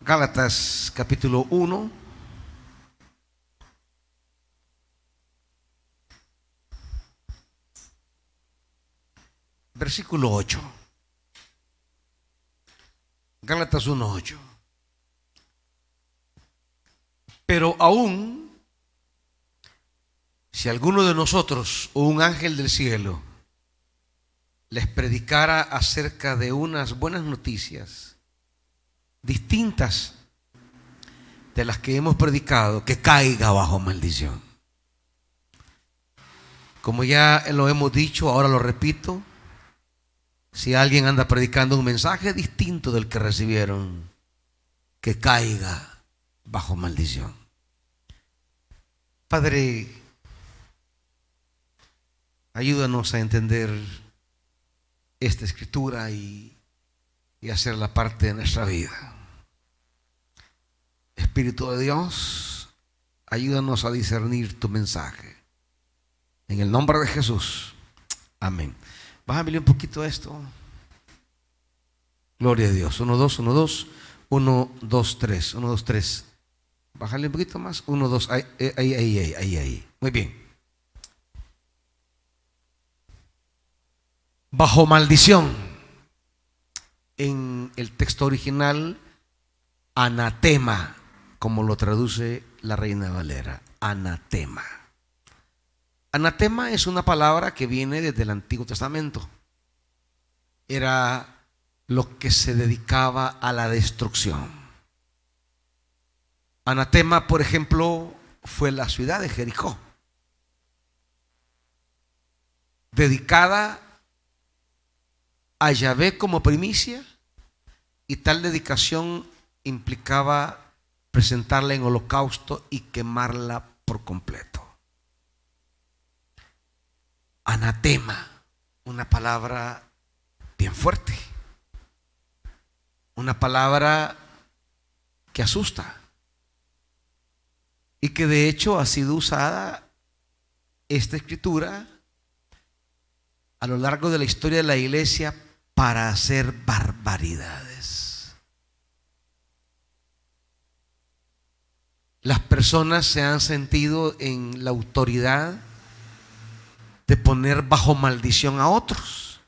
Gálatas capítulo 1, versículo 8. Gálatas 1:8. Pero aún, si alguno de nosotros o un ángel del cielo les predicara acerca de unas buenas noticias distintas de las que hemos predicado, que caiga bajo maldición. Como ya lo hemos dicho, ahora lo repito: si alguien anda predicando un mensaje distinto del que recibieron, que caiga bajo maldición. Padre, ayúdanos a entender esta escritura y hacerla parte de nuestra vida. Espíritu de Dios, ayúdanos a discernir tu mensaje. En el nombre de Jesús. Amén. Bájame un poquito esto. Gloria a Dios. 1, 2, 1, 2, 1, 2, 3. 1, 2, 3. Bájale un poquito más. 1, 2. Ahí. Muy bien. Bajo maldición. En el texto original, anatema, como lo traduce la Reina Valera. Anatema. Anatema es una palabra que viene desde el Antiguo Testamento. Era lo que se dedicaba a la destrucción. Anatema, por ejemplo, fue la ciudad de Jericó, dedicada a Yahvé como primicia, y tal dedicación implicaba presentarla en holocausto y quemarla por completo. Anatema, una palabra bien fuerte, una palabra que asusta y que de hecho ha sido usada esta escritura a lo largo de la historia de la iglesia para hacer barbaridades. Las personas se han sentido en la autoridad de poner bajo maldición a otros,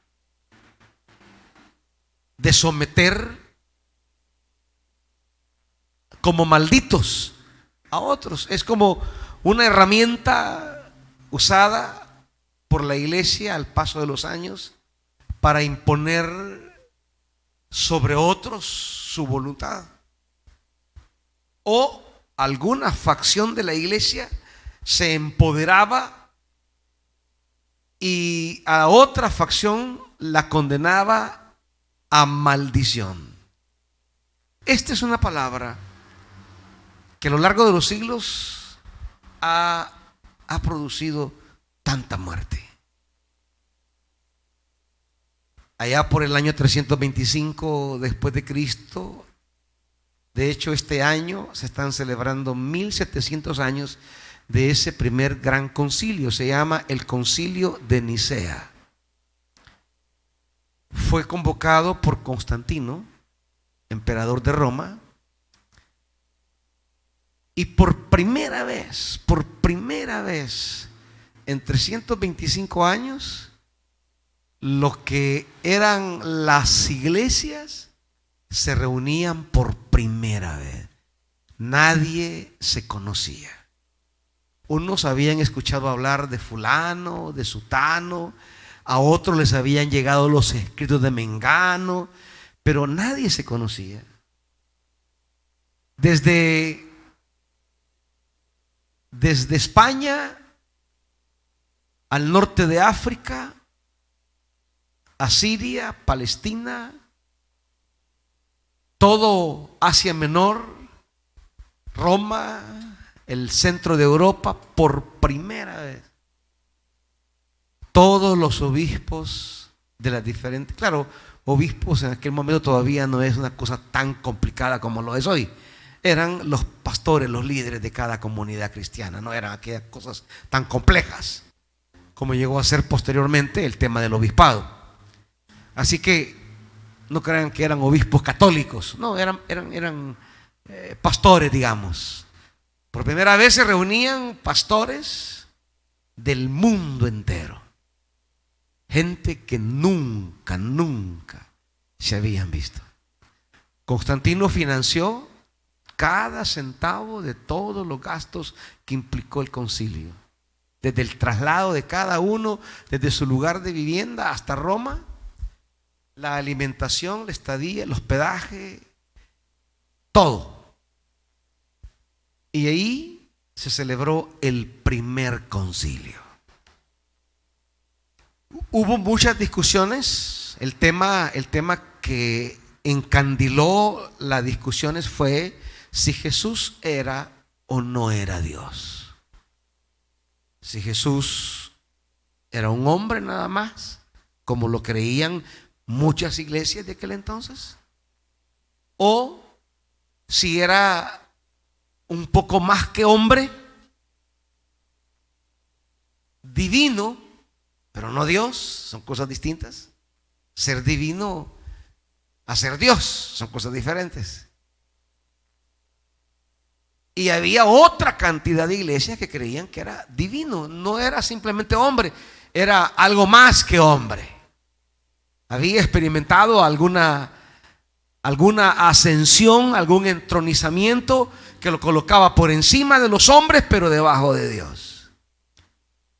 de someter como malditos a otros. Es como una herramienta usada por la iglesia al paso de los años para imponer sobre otros su voluntad. O alguna facción de la iglesia se empoderaba y a otra facción la condenaba a maldición. Esta es una palabra que a lo largo de los siglos ha producido tanta muerte. Allá por el año 325 después de Cristo, de hecho este año se están celebrando 1700 años de ese primer gran concilio. Se llama el Concilio de Nicea. Fue convocado por Constantino, emperador de Roma, y por primera vez en 325 años, lo que eran las iglesias se reunían por primera vez. Nadie se conocía. Unos habían escuchado hablar de fulano, de sutano, a otros les habían llegado los escritos de mengano, pero nadie se conocía. Desde España al norte de África, a Siria, Palestina, todo Asia Menor, Roma, el centro de Europa, por primera vez, todos los obispos de las diferentes, claro, obispos en aquel momento todavía no es una cosa tan complicada como lo es hoy. Eran los pastores, los líderes de cada comunidad cristiana, no eran aquellas cosas tan complejas como llegó a ser posteriormente el tema del obispado. Así que no crean que eran obispos católicos, no, eran pastores, digamos. Por primera vez se reunían pastores del mundo entero. Gente que nunca se habían visto. Constantino financió cada centavo de todos los gastos que implicó el concilio. Desde el traslado de cada uno, desde su lugar de vivienda hasta Roma, la alimentación, la estadía, el hospedaje, todo. Y ahí se celebró el primer concilio. Hubo muchas discusiones. El tema que encandiló las discusiones fue si Jesús era o no era Dios. Si Jesús era un hombre nada más, como lo creían muchas iglesias de aquel entonces, o si era un poco más que hombre, divino, pero no Dios. Son cosas distintas. Ser divino a ser Dios son cosas diferentes. Y había otra cantidad de iglesias que creían que era divino, no era simplemente hombre, era algo más que hombre. Había experimentado alguna ascensión, algún entronizamiento que lo colocaba por encima de los hombres, pero debajo de Dios.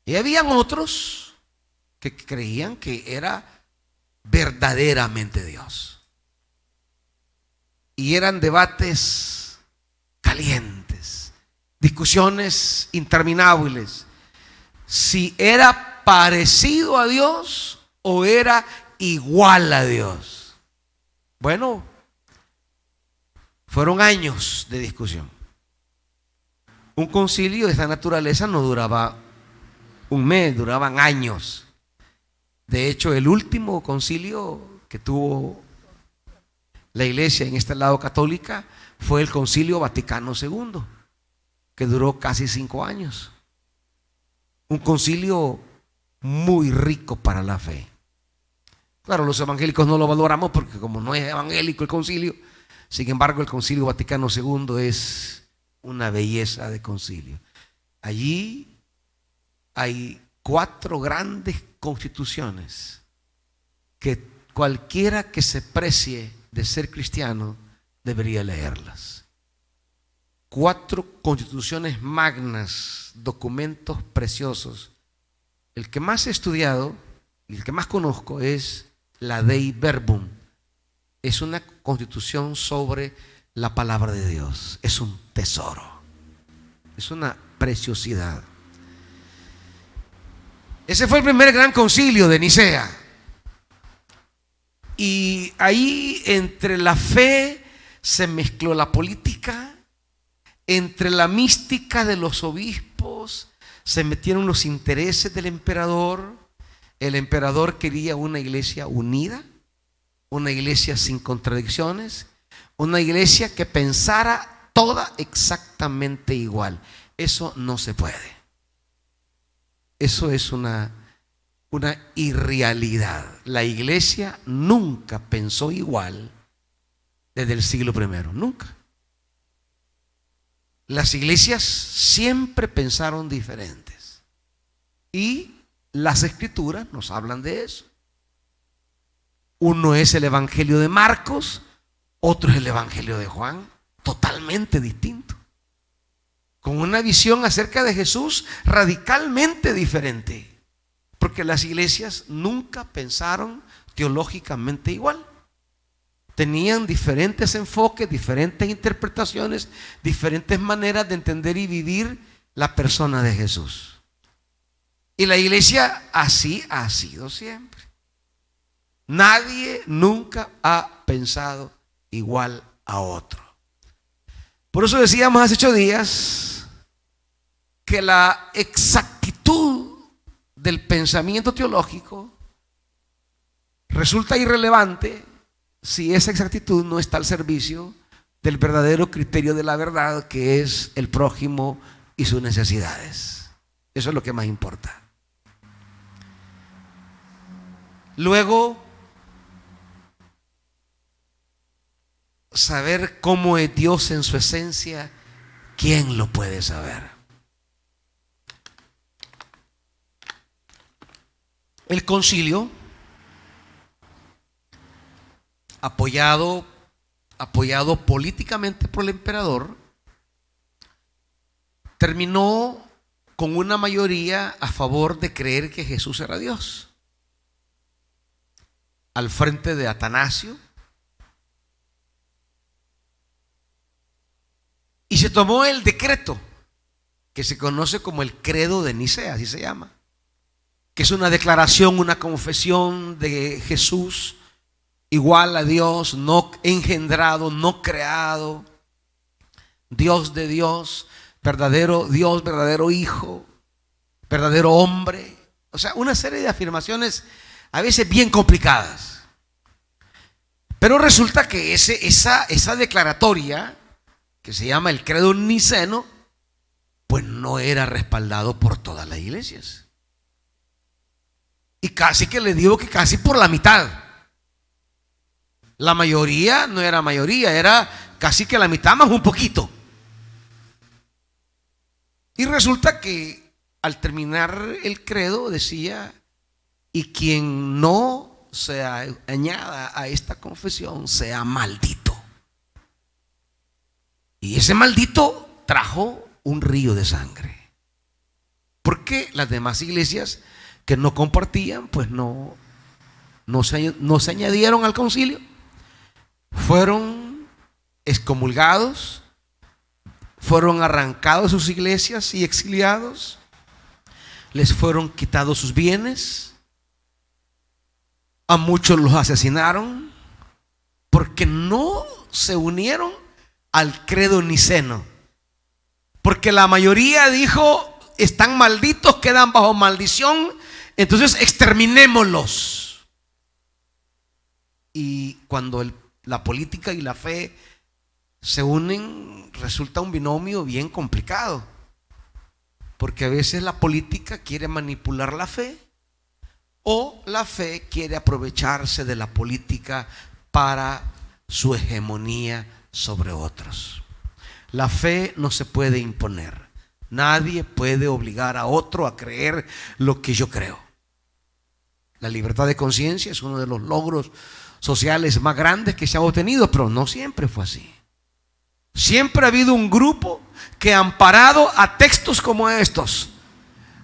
Y habían otros que creían que era verdaderamente Dios. Y eran debates calientes, discusiones interminables, si era parecido a Dios o era igual a Dios. Bueno, fueron años de discusión. Un concilio de esta naturaleza no duraba un mes, duraban años. De hecho, el último concilio que tuvo la iglesia en este lado católica fue el Concilio Vaticano II, que duró casi 5 años. Un concilio muy rico para la fe. Claro, los evangélicos no lo valoramos porque como no es evangélico el concilio, sin embargo el Concilio Vaticano II es una belleza de concilio. Allí hay 4 grandes constituciones que cualquiera que se precie de ser cristiano debería leerlas. 4 constituciones magnas, documentos preciosos. El que más he estudiado y el que más conozco es la Dei Verbum. Es una constitución sobre la palabra de Dios. Es un tesoro. Es una preciosidad. Ese fue el primer gran concilio de Nicea. Y ahí entre la fe se mezcló la política, entre la mística de los obispos se metieron los intereses del emperador. El emperador quería una iglesia unida, una iglesia sin contradicciones, una iglesia que pensara toda exactamente igual. Eso no se puede. Eso es una irrealidad. La iglesia nunca pensó igual desde el siglo I, nunca. Las iglesias siempre pensaron diferentes y las escrituras nos hablan de eso. Uno es el evangelio de Marcos, otro es el evangelio de Juan, totalmente distinto, con una visión acerca de Jesús radicalmente diferente, porque las iglesias nunca pensaron teológicamente igual. Tenían diferentes enfoques, diferentes interpretaciones, diferentes maneras de entender y vivir la persona de Jesús. Y la iglesia así ha sido siempre. Nadie nunca ha pensado igual a otro. Por eso decíamos hace 8 días que la exactitud del pensamiento teológico resulta irrelevante si esa exactitud no está al servicio del verdadero criterio de la verdad, que es el prójimo y sus necesidades. Eso es lo que más importa. Luego saber cómo es Dios en su esencia, ¿quién lo puede saber? El concilio, apoyado políticamente por el emperador, terminó con una mayoría a favor de creer que Jesús era Dios. Al frente de Atanasio. Y se tomó el decreto que se conoce como el Credo de Nicea, así se llama, que es una declaración, una confesión de Jesús igual a Dios, no engendrado, no creado, Dios de Dios, verdadero Dios, verdadero Hijo, verdadero hombre. O sea, una serie de afirmaciones a veces bien complicadas. Pero resulta que esa declaratoria, que se llama el Credo Niceno, pues no era respaldado por todas las iglesias. Y casi que le digo que casi por la mitad. La mayoría no era mayoría, era casi que la mitad más un poquito. Y resulta que al terminar el credo decía: y quien no se añada a esta confesión sea maldito. Y ese maldito trajo un río de sangre. Porque las demás iglesias que no compartían, pues no se añadieron al concilio. Fueron excomulgados, fueron arrancados de sus iglesias y exiliados, les fueron quitados sus bienes, a muchos los asesinaron porque no se unieron al credo niceno, porque la mayoría dijo: están malditos, quedan bajo maldición, entonces exterminémoslos. Y cuando la política y la fe se unen, resulta un binomio bien complicado, porque a veces la política quiere manipular la fe, o la fe quiere aprovecharse de la política para su hegemonía sobre otros. La fe no se puede imponer. Nadie puede obligar a otro a creer lo que yo creo. La libertad de conciencia es uno de los logros sociales más grandes que se ha obtenido, pero no siempre fue así. Siempre ha habido un grupo que, amparado a textos como estos,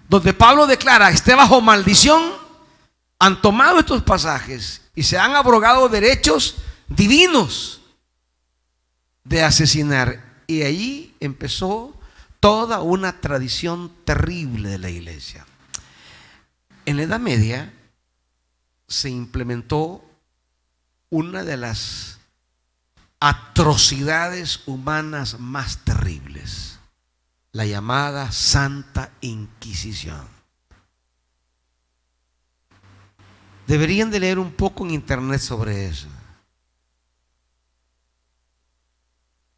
donde Pablo declara: esté bajo maldición, han tomado estos pasajes y se han abrogado derechos divinos de asesinar. Y allí empezó toda una tradición terrible de la iglesia. En la Edad Media se implementó una de las atrocidades humanas más terribles, la llamada Santa Inquisición. Deberían de leer un poco en internet sobre eso.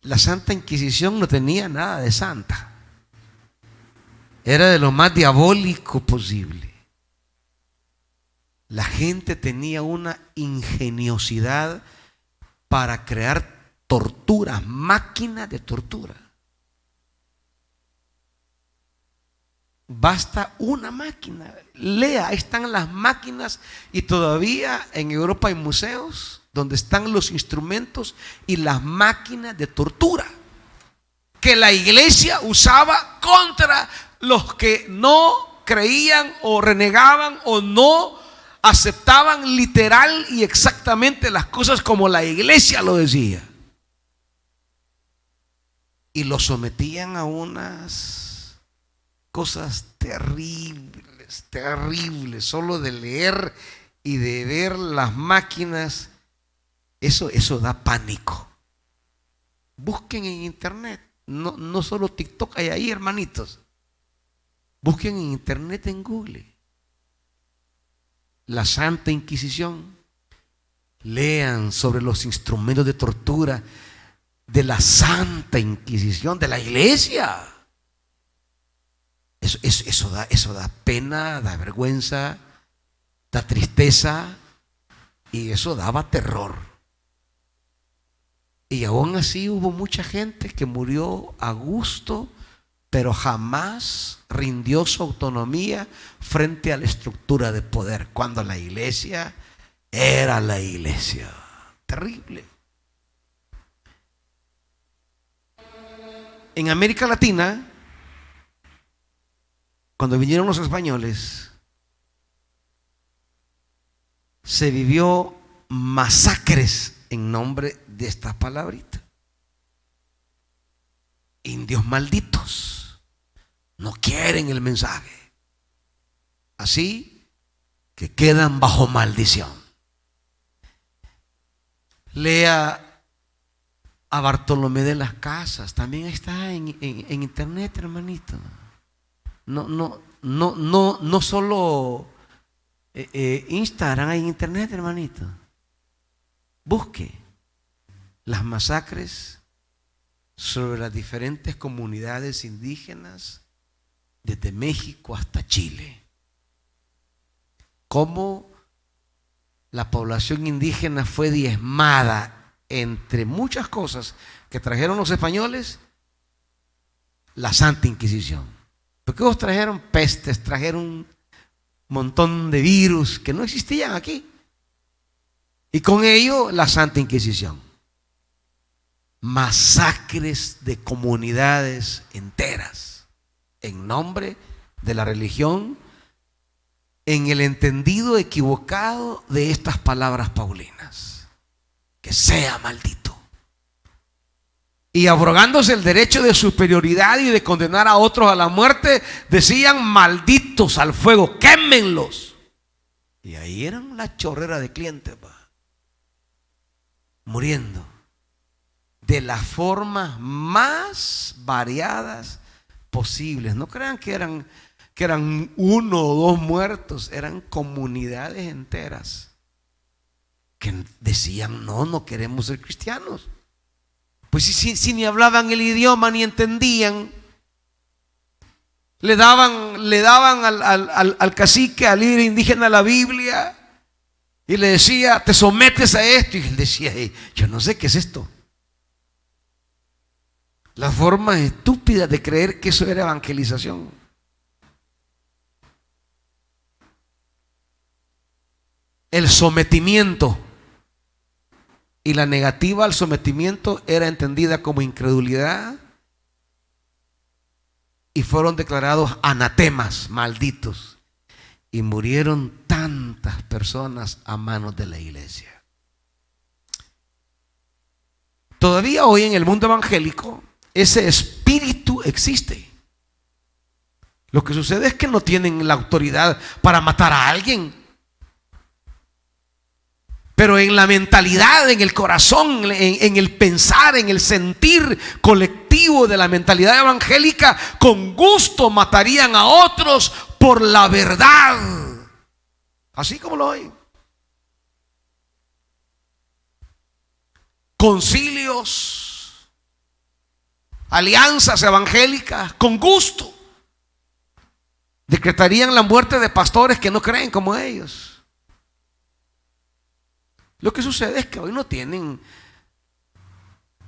La Santa Inquisición no tenía nada de santa. Era de lo más diabólico posible. La gente tenía una ingeniosidad para crear torturas, máquinas de tortura. Basta una máquina. Lea, ahí están las máquinas, y todavía en Europa hay museos donde están los instrumentos y las máquinas de tortura que la iglesia usaba contra los que no creían o renegaban o no aceptaban literal y exactamente las cosas como la iglesia lo decía, y lo sometían a unas cosas terribles, terribles. Solo de leer y de ver las máquinas, eso da pánico. Busquen en internet, no solo TikTok hay ahí, hermanitos. Busquen en internet, en Google, la Santa Inquisición. Lean sobre los instrumentos de tortura de la Santa Inquisición, de la iglesia. Eso da pena, da vergüenza, da tristeza, y eso daba terror. Y aún así hubo mucha gente que murió a gusto, pero jamás rindió su autonomía frente a la estructura de poder, cuando la iglesia era la iglesia. Terrible. En América Latina, cuando vinieron los españoles, se vivió masacres en nombre de estas palabritas. Indios malditos, no quieren el mensaje, así que quedan bajo maldición. Lea a Bartolomé de las Casas, también está en internet, hermanito. No solo Instagram, hay en internet, hermanito. Busque las masacres sobre las diferentes comunidades indígenas desde México hasta Chile. Cómo la población indígena fue diezmada, entre muchas cosas que trajeron los españoles, la Santa Inquisición. Porque ellos trajeron pestes, trajeron un montón de virus que no existían aquí. Y con ello la Santa Inquisición. Masacres de comunidades enteras en nombre de la religión, en el entendido equivocado de estas palabras paulinas: que sea maldito. Y abrogándose el derecho de superioridad y de condenar a otros a la muerte, decían: malditos al fuego, quémenlos. Y ahí eran la chorrera de clientes, muriendo de las formas más variadas posibles. No crean que eran uno o dos muertos, eran comunidades enteras que decían: no queremos ser cristianos. Pues si ni hablaban el idioma ni entendían, le daban al cacique, al líder indígena, la Biblia y le decía: te sometes a esto. Y él decía: yo no sé qué es esto. La forma estúpida de creer que eso era evangelización. El sometimiento y la negativa al sometimiento era entendida como incredulidad y fueron declarados anatemas, malditos, y murieron tantas personas a manos de la iglesia. Todavía hoy en el mundo evangélico ese espíritu existe. Lo que sucede es que no tienen la autoridad para matar a alguien. Pero en la mentalidad, en el corazón, en el pensar, en el sentir colectivo de la mentalidad evangélica, con gusto matarían a otros por la verdad. Así como lo oyen. Concilios, alianzas evangélicas, con gusto decretarían la muerte de pastores que no creen como ellos. Lo que sucede es que hoy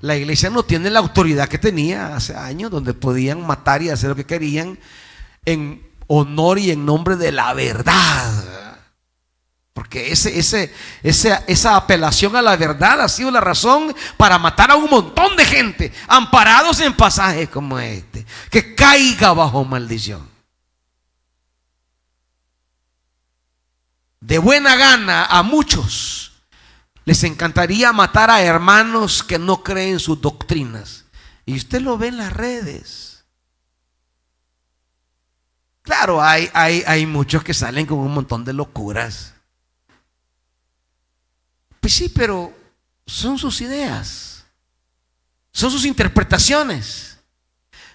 la iglesia no tiene la autoridad que tenía hace años, donde podían matar y hacer lo que querían en honor y en nombre de la verdad. Porque esa apelación a la verdad ha sido la razón para matar a un montón de gente, amparados en pasajes como este, que caiga bajo maldición. De buena gana a muchos les encantaría matar a hermanos que no creen sus doctrinas. Y usted lo ve en las redes. Claro, hay muchos que salen con un montón de locuras. Pues sí, pero son sus ideas, son sus interpretaciones.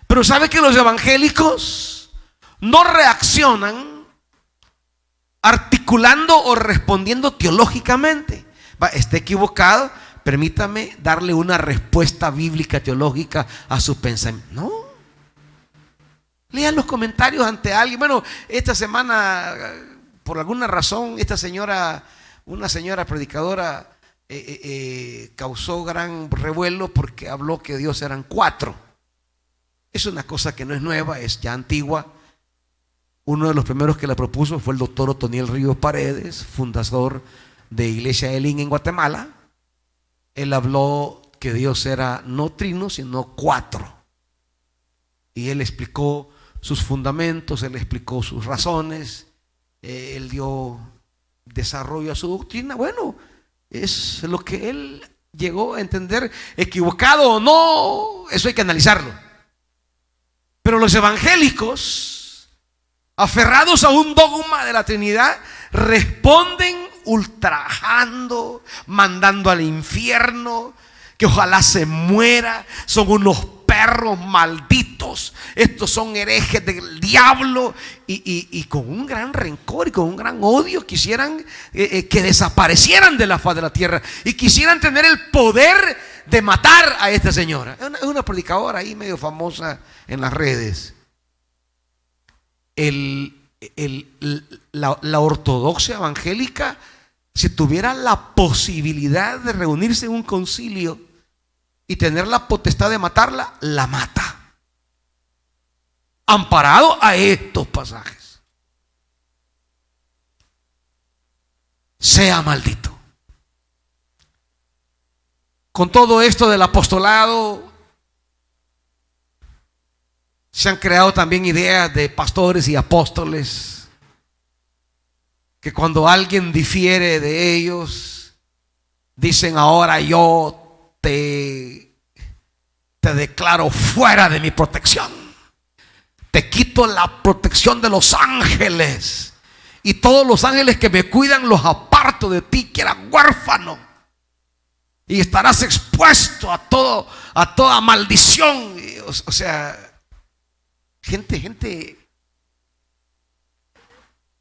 Pero ¿sabe que los evangélicos no reaccionan articulando o respondiendo teológicamente? Está equivocado, permítame darle una respuesta bíblica teológica a su pensamiento. No. Lean los comentarios ante alguien. Bueno, esta semana, por alguna razón, una señora predicadora causó gran revuelo porque habló que Dios eran 4. Es una cosa que no es nueva, es ya antigua. Uno de los primeros que la propuso fue el doctor Otoniel Ríos Paredes, fundador de Iglesia Elim en Guatemala. Él habló que Dios era no trino, sino 4. Y él explicó sus fundamentos, él explicó sus razones, él dio desarrollo a su doctrina. Bueno, es lo que él llegó a entender, equivocado o no, eso hay que analizarlo. Pero los evangélicos, aferrados a un dogma de la Trinidad, responden ultrajando, mandando al infierno, que ojalá se muera, son unos perros malditos, estos son herejes del diablo, y con un gran rencor y con un gran odio quisieran que desaparecieran de la faz de la tierra y quisieran tener el poder de matar a esta señora. Es una predicadora ahí medio famosa en las redes. La ortodoxia evangélica, si tuviera la posibilidad de reunirse en un concilio y tener la potestad de matarla, la mata, amparado a estos pasajes. Sea maldito. Con todo esto del apostolado, se han creado también ideas de pastores y apóstoles que cuando alguien difiere de ellos, dicen: ahora yo te declaro fuera de mi protección, te quito la protección de los ángeles, y todos los ángeles que me cuidan los aparto de ti, que eras huérfano, y estarás expuesto a toda maldición. O sea, gente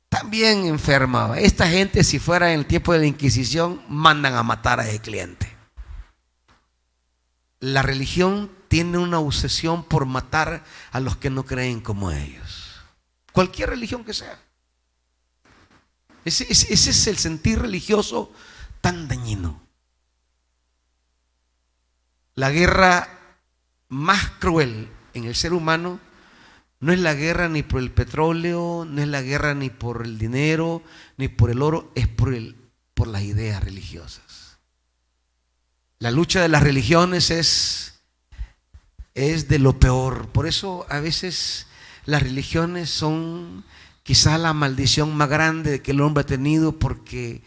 también enferma. Esta gente, si fuera en el tiempo de la Inquisición, mandan a matar a ese cliente. La religión tiene una obsesión por matar a los que no creen como ellos, cualquier religión que sea. Ese es el sentir religioso tan dañino. La guerra más cruel en el ser humano no es la guerra ni por el petróleo, no es la guerra ni por el dinero, ni por el oro, es por las ideas religiosas. La lucha de las religiones es de lo peor. Por eso a veces las religiones son quizá la maldición más grande que el hombre ha tenido, porque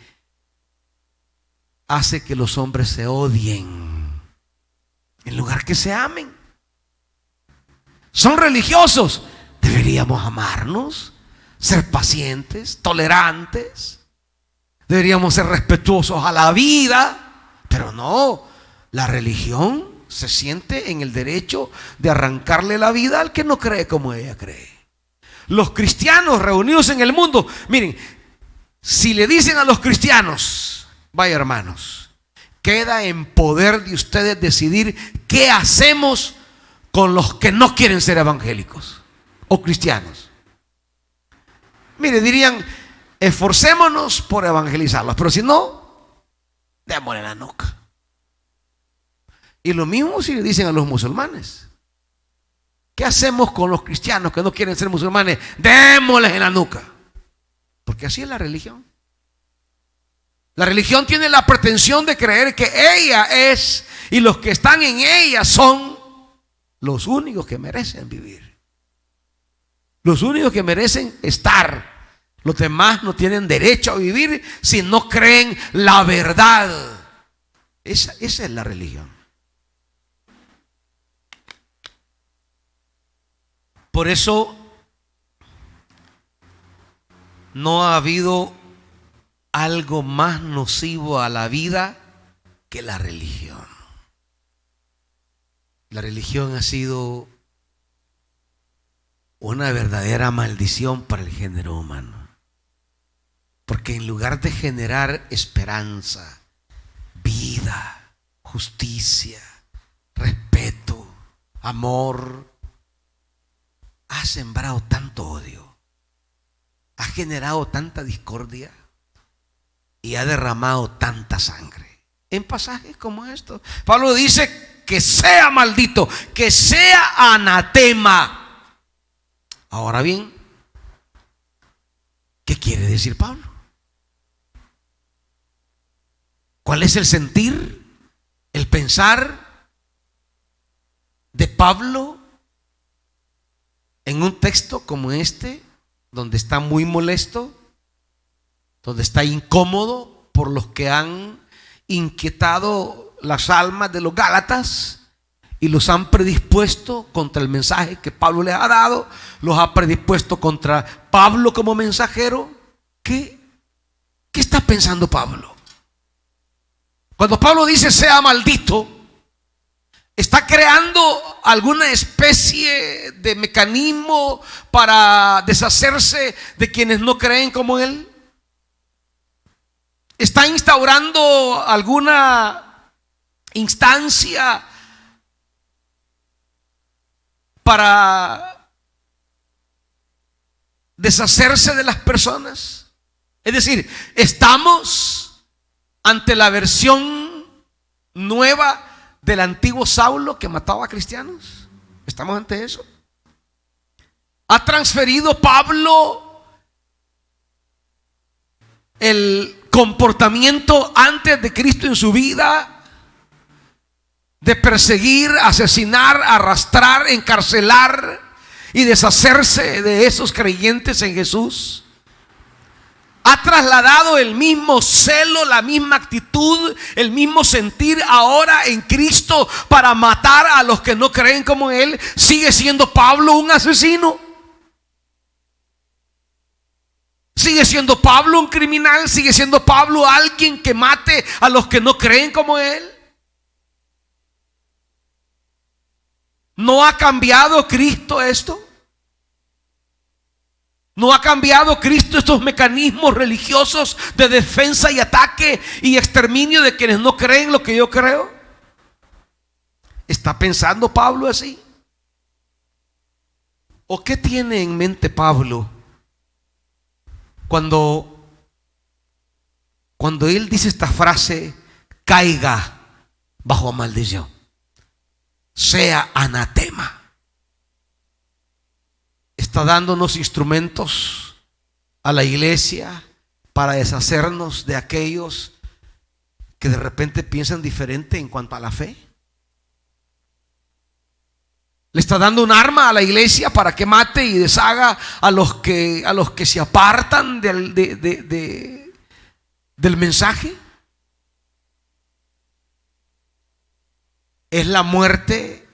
hace que los hombres se odien en lugar que se amen. Son religiosos, deberíamos amarnos, ser pacientes, tolerantes, deberíamos ser respetuosos a la vida, pero no, la religión se siente en el derecho de arrancarle la vida al que no cree como ella cree. Los cristianos reunidos en el mundo, miren, si le dicen a los cristianos: vaya hermanos, queda en poder de ustedes decidir qué hacemos con los que no quieren ser evangélicos o cristianos. Mire, dirían: esforcémonos por evangelizarlos, pero si no, démosle la nuca. Y lo mismo si le dicen a los musulmanes: ¿qué hacemos con los cristianos que no quieren ser musulmanes? Démosles en la nuca. Porque así es la religión. La religión tiene la pretensión de creer que ella es, y los que están en ella son los únicos que merecen vivir, los únicos que merecen estar. Los demás no tienen derecho a vivir si no creen la verdad. Esa es la religión. Por eso no ha habido algo más nocivo a la vida que la religión. La religión ha sido una verdadera maldición para el género humano, porque en lugar de generar esperanza, vida, justicia, respeto, amor, ha sembrado tanto odio, ha generado tanta discordia y ha derramado tanta sangre. en pasajes como estos. Pablo dice que sea maldito, que sea anatema. Ahora bien, ¿qué quiere decir Pablo? ¿Cuál es el sentir, el pensar de Pablo en un texto como este, donde está muy molesto, donde está incómodo por los que han inquietado las almas de los Gálatas y los han predispuesto contra el mensaje que Pablo les ha dado, los ha predispuesto contra Pablo como mensajero? ¿Qué está pensando Pablo? Cuando Pablo dice sea maldito, ¿está creando alguna especie de mecanismo para deshacerse de quienes no creen como él? ¿Está instaurando alguna instancia para deshacerse de las personas? Es decir, ¿estamos ante la versión nueva del antiguo Saulo que mataba a cristianos? ¿Estamos ante eso? ¿Ha transferido Pablo el comportamiento antes de Cristo en su vida, de perseguir, asesinar, arrastrar, encarcelar y deshacerse de esos creyentes en Jesús? ¿Ha trasladado el mismo celo, la misma actitud, el mismo sentir ahora en Cristo para matar a los que no creen como él? ¿Sigue siendo Pablo un asesino? ¿Sigue siendo Pablo un criminal? ¿Sigue siendo Pablo alguien que mate a los que no creen como él? ¿No ha cambiado Cristo esto? ¿No ha cambiado Cristo estos mecanismos religiosos de defensa y ataque y exterminio de quienes no creen lo que yo creo? ¿Está pensando Pablo así? ¿O qué tiene en mente Pablo cuando él dice esta frase, caiga bajo maldición, sea anatema? Está dándonos instrumentos a la iglesia para deshacernos de aquellos que de repente piensan diferente en cuanto a la fe. Le está dando un arma a la iglesia para que mate y deshaga a los que se apartan del mensaje. ¿Es la muerte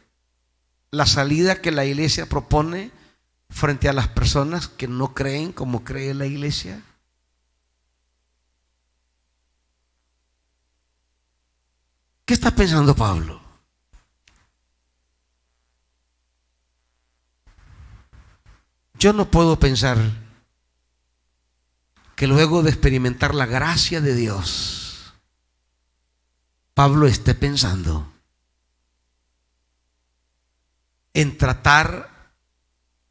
la salida que la iglesia propone frente a las personas que no creen como cree la iglesia? ¿Qué está pensando Pablo? Yo no puedo pensar que luego de experimentar la gracia de Dios, Pablo esté pensando en tratar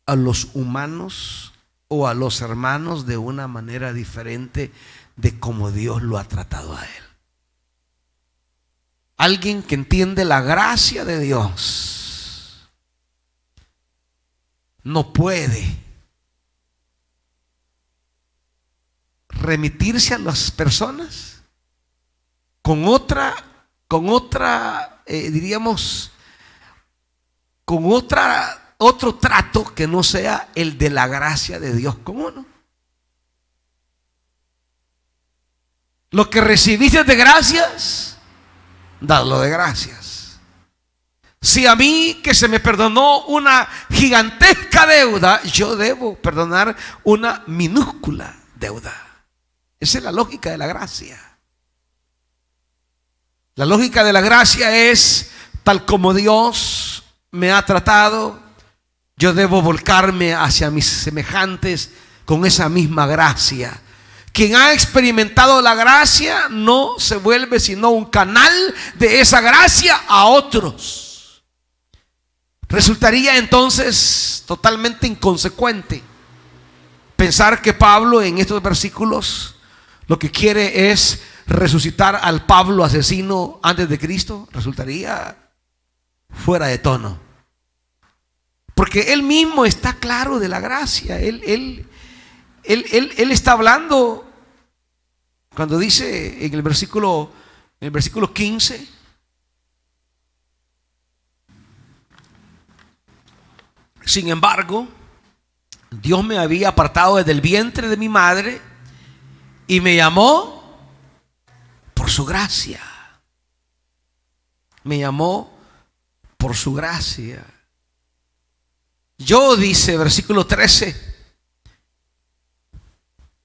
a los humanos o a los hermanos de una manera diferente de como Dios lo ha tratado a él. Alguien que entiende la gracia de Dios no puede remitirse a las personas con otra diríamos, con otro trato que no sea el de la gracia de Dios. ¿Cómo no? Lo que recibiste de gracias, dadlo de gracias. Si a mí, que se me perdonó una gigantesca deuda, yo debo perdonar una minúscula deuda. Esa es la lógica de la gracia. La lógica de la gracia es, tal como Dios me ha tratado, yo debo volcarme hacia mis semejantes con esa misma gracia. Quien ha experimentado la gracia no se vuelve sino un canal de esa gracia a otros. Resultaría entonces totalmente inconsecuente pensar que Pablo en estos versículos lo que quiere es resucitar al Pablo asesino antes de Cristo resultaría fuera de tono. Porque él mismo está claro de la gracia. Él está hablando cuando dice en el versículo 15: sin embargo, Dios me había apartado desde el vientre de mi madre y me llamó por su gracia. Me llamó por su gracia. Yo, dice versículo 13,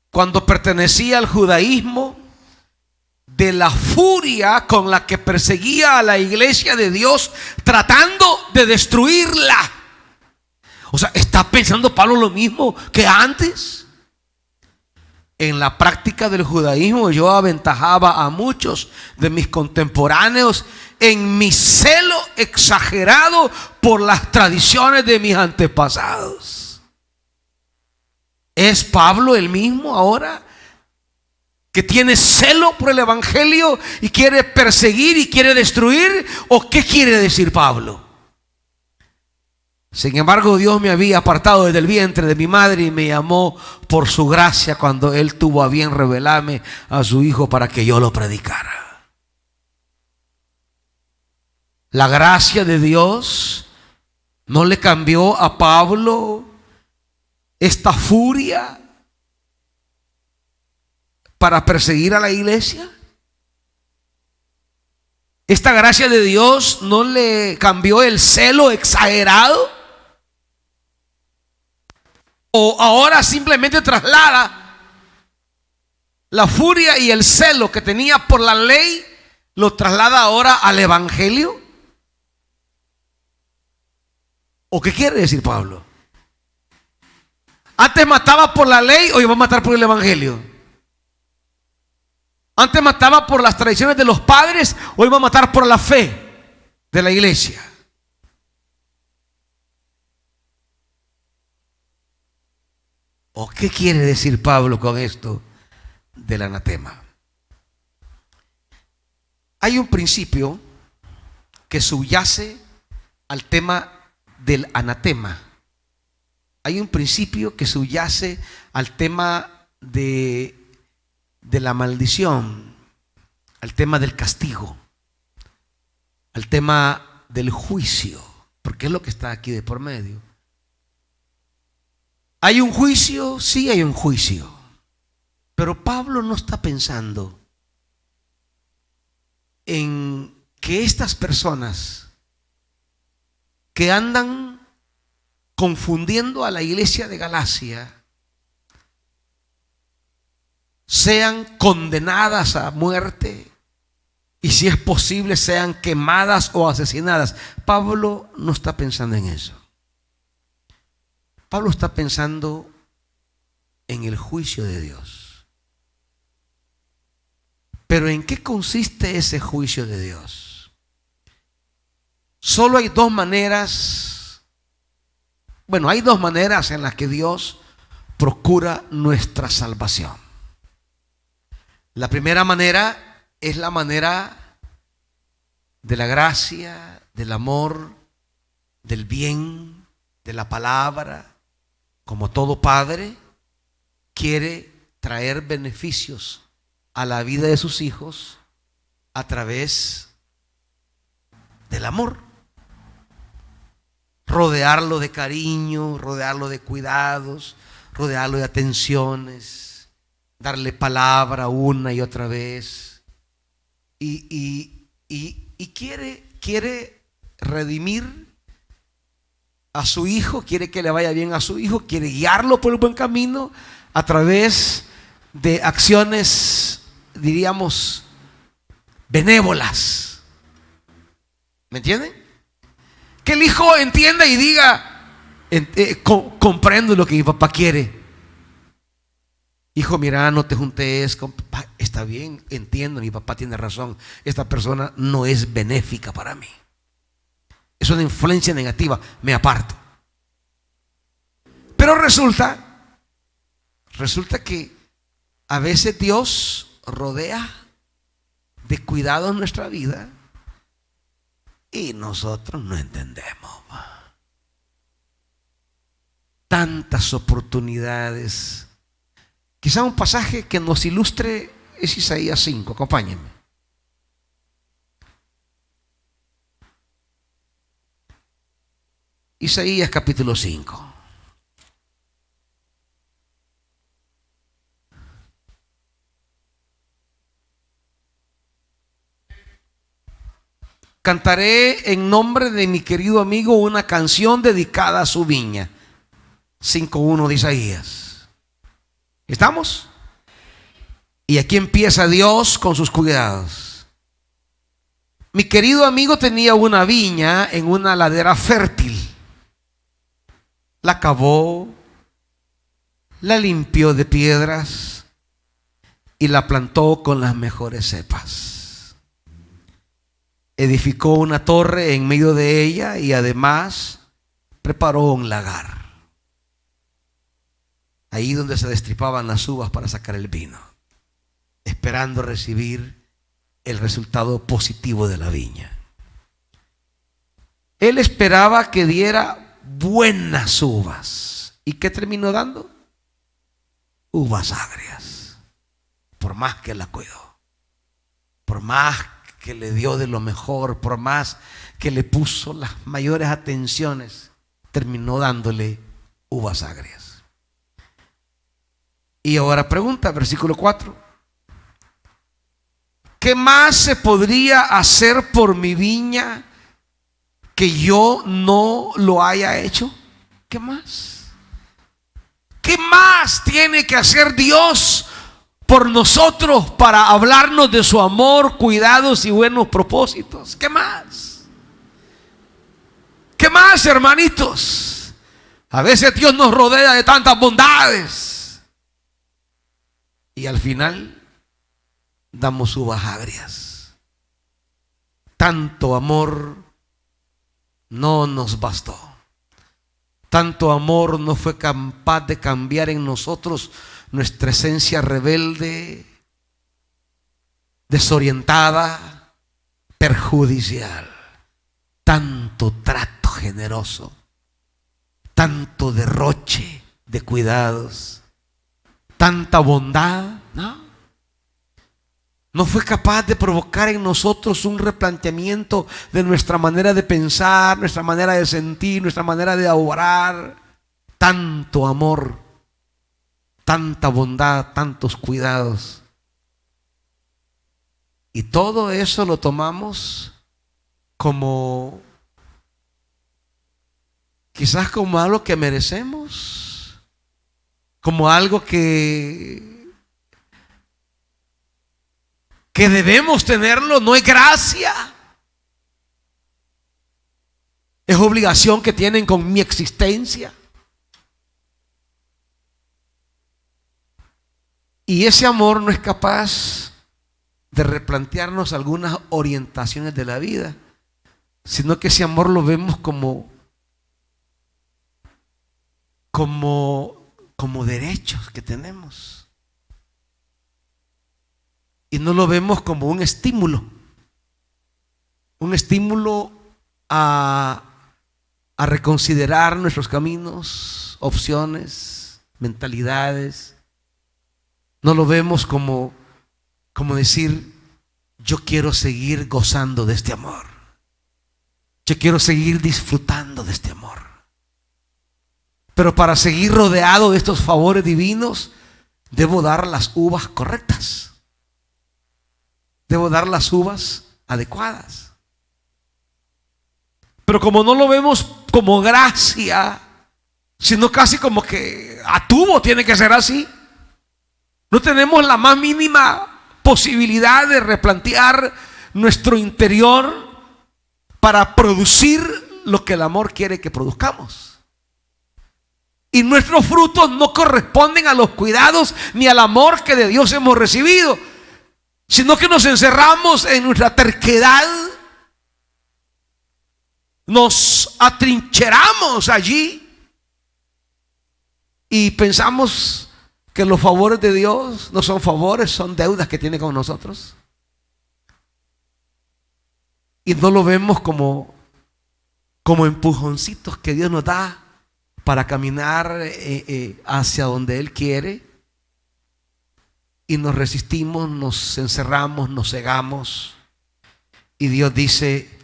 cuando pertenecía al judaísmo, de la furia con la que perseguía a la iglesia de Dios, tratando de destruirla. O sea, ¿está pensando Pablo lo mismo que antes? En la práctica del judaísmo yo aventajaba a muchos de mis contemporáneos en mi celo exagerado por las tradiciones de mis antepasados. ¿Es Pablo el mismo ahora que tiene celo por el evangelio y quiere perseguir y quiere destruir? ¿O qué quiere decir Pablo? Sin embargo, Dios me había apartado desde el vientre de mi madre y me llamó por su gracia cuando Él tuvo a bien revelarme a su Hijo para que yo lo predicara. La gracia de Dios no le cambió a Pablo esta furia para perseguir a la iglesia. Esta gracia de Dios no le cambió el celo exagerado. O ahora simplemente traslada la furia y el celo que tenía por la ley, lo traslada ahora al evangelio. ¿O qué quiere decir Pablo? Antes mataba por la ley, hoy va a matar por el evangelio. Antes mataba por las tradiciones de los padres, hoy va a matar por la fe de la iglesia. ¿O qué quiere decir Pablo con esto del anatema? Hay un principio que subyace al tema del anatema. Hay un principio que subyace al tema de la maldición, al tema del castigo, al tema del juicio, porque es lo que está aquí de por medio. ¿Hay un juicio? Sí, hay un juicio. Pero Pablo no está pensando en que estas personas que andan confundiendo a la iglesia de Galacia sean condenadas a muerte y, si es posible, sean quemadas o asesinadas. Pablo no está pensando en eso. Pablo está pensando en el juicio de Dios. Pero ¿en qué consiste ese juicio de Dios? Solo hay dos maneras. Bueno, hay dos maneras en las que Dios procura nuestra salvación. La primera manera es la manera de la gracia, del amor, del bien, de la palabra. Como todo padre, quiere traer beneficios a la vida de sus hijos a través del amor. Rodearlo de cariño, rodearlo de cuidados, rodearlo de atenciones, darle palabra una y otra vez. Y quiere redimir a su hijo, quiere que le vaya bien a su hijo, quiere guiarlo por el buen camino a través de acciones, diríamos, benévolas. ¿Me entienden? Que el hijo entienda y diga, comprendo lo que mi papá quiere. Hijo, mira, no te juntes con papá. Está bien, entiendo, mi papá tiene razón. Esta persona no es benéfica para mí. Es una influencia negativa, me aparto. Pero resulta que a veces Dios rodea de cuidado en nuestra vida y nosotros no entendemos. Tantas oportunidades. Quizá un pasaje que nos ilustre es Isaías 5. Acompáñenme. Isaías capítulo 5. Cantaré en nombre de mi querido amigo una canción dedicada a su viña. 5:1 de Isaías. ¿Estamos? Y aquí empieza Dios con sus cuidados. Mi querido amigo tenía una viña en una ladera fértil. La cavó, la limpió de piedras y la plantó con las mejores cepas. Edificó una torre en medio de ella y además preparó un lagar. Ahí donde se destripaban las uvas para sacar el vino, esperando recibir el resultado positivo de la viña. Él esperaba que diera buenas uvas. ¿Y qué terminó dando? Uvas agrias. Por más que la cuidó, por más que le dio de lo mejor, por más que le puso las mayores atenciones, terminó dándole uvas agrias. Y ahora pregunta, versículo 4. ¿Qué más se podría hacer por mi viña que yo no lo haya hecho? ¿Qué más? ¿Qué más tiene que hacer Dios por nosotros para hablarnos de su amor, cuidados y buenos propósitos? ¿Qué más? ¿Qué más, hermanitos? A veces Dios nos rodea de tantas bondades y al final damos uvas agrias. Tanto amor no nos bastó. Tanto amor no fue capaz de cambiar en nosotros nuestra esencia rebelde, desorientada, perjudicial. Tanto trato generoso, tanto derroche de cuidados, tanta bondad, no fue capaz de provocar en nosotros un replanteamiento de nuestra manera de pensar, nuestra manera de sentir, nuestra manera de obrar. Tanto amor, tanta bondad, tantos cuidados. Y todo eso lo tomamos como, quizás como algo que merecemos, como algo que debemos tenerlo. No es gracia, es obligación que tienen con mi existencia. Y ese amor no es capaz de replantearnos algunas orientaciones de la vida, sino que ese amor lo vemos como derechos que tenemos. Y no lo vemos como un estímulo a reconsiderar nuestros caminos, opciones, mentalidades. No lo vemos como decir, yo quiero seguir gozando de este amor. Yo quiero seguir disfrutando de este amor. Pero para seguir rodeado de estos favores divinos, debo dar las uvas correctas. Debo dar las uvas adecuadas. Pero como no lo vemos como gracia, sino casi como que a tubo tiene que ser así, no tenemos la más mínima posibilidad de replantear nuestro interior para producir lo que el amor quiere que produzcamos. Y nuestros frutos no corresponden a los cuidados ni al amor que de Dios hemos recibido, sino que nos encerramos en nuestra terquedad, nos atrincheramos allí y pensamos que los favores de Dios no son favores, son deudas que tiene con nosotros. y no lo vemos como empujoncitos que Dios nos da para caminar hacia donde Él quiere, y nos resistimos, nos encerramos, nos cegamos, y Dios dice: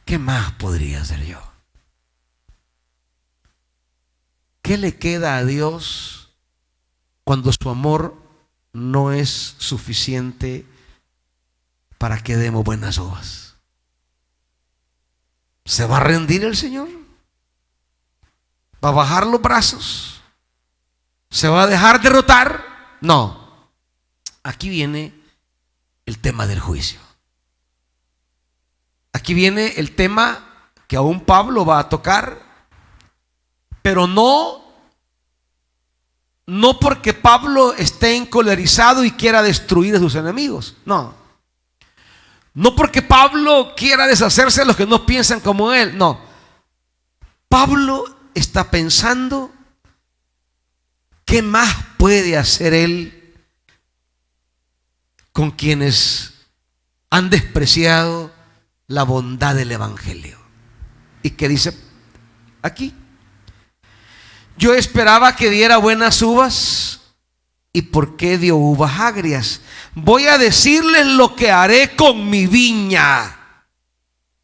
¿qué más podría hacer yo? ¿Qué le queda a Dios cuando su amor no es suficiente para que demos buenas uvas? ¿Se va a rendir el Señor? ¿Va a bajar los brazos? ¿Se va a dejar derrotar? No. Aquí viene el tema del juicio. Aquí viene el tema que aún Pablo va a tocar, pero no porque Pablo esté encolerizado y quiera destruir a sus enemigos. No porque Pablo quiera deshacerse de los que no piensan como él. No. Pablo está pensando qué más puede hacer él con quienes han despreciado la bondad del evangelio. ¿Y qué dice aquí? Yo esperaba que diera buenas uvas, ¿y por qué dio uvas agrias? Voy a decirles lo que haré con mi viña,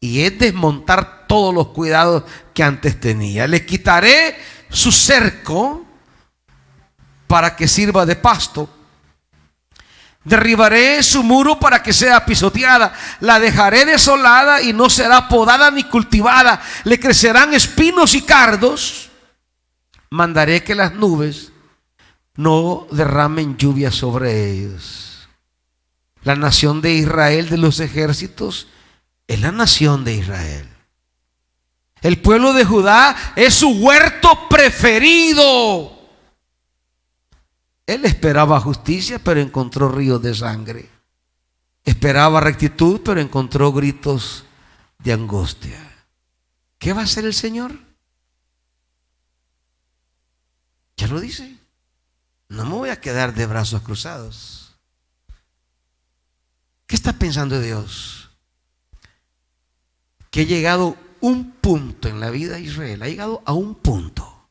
y es desmontar todos los cuidados que antes tenía. Le quitaré su cerco para que sirva de pasto. Derribaré su muro para que sea pisoteada. La dejaré desolada y no será podada ni cultivada. Le crecerán espinos y cardos. Mandaré que las nubes no derramen lluvia sobre ellos. La nación de Israel de los ejércitos es la nación de Israel. El pueblo de Judá es su huerto preferido. Él esperaba justicia, pero encontró ríos de sangre. Esperaba rectitud, pero encontró gritos de angustia. ¿Qué va a hacer el Señor? Ya lo dice. No me voy a quedar de brazos cruzados. ¿Qué está pensando Dios? Que ha llegado un punto en la vida de Israel, ha llegado a un punto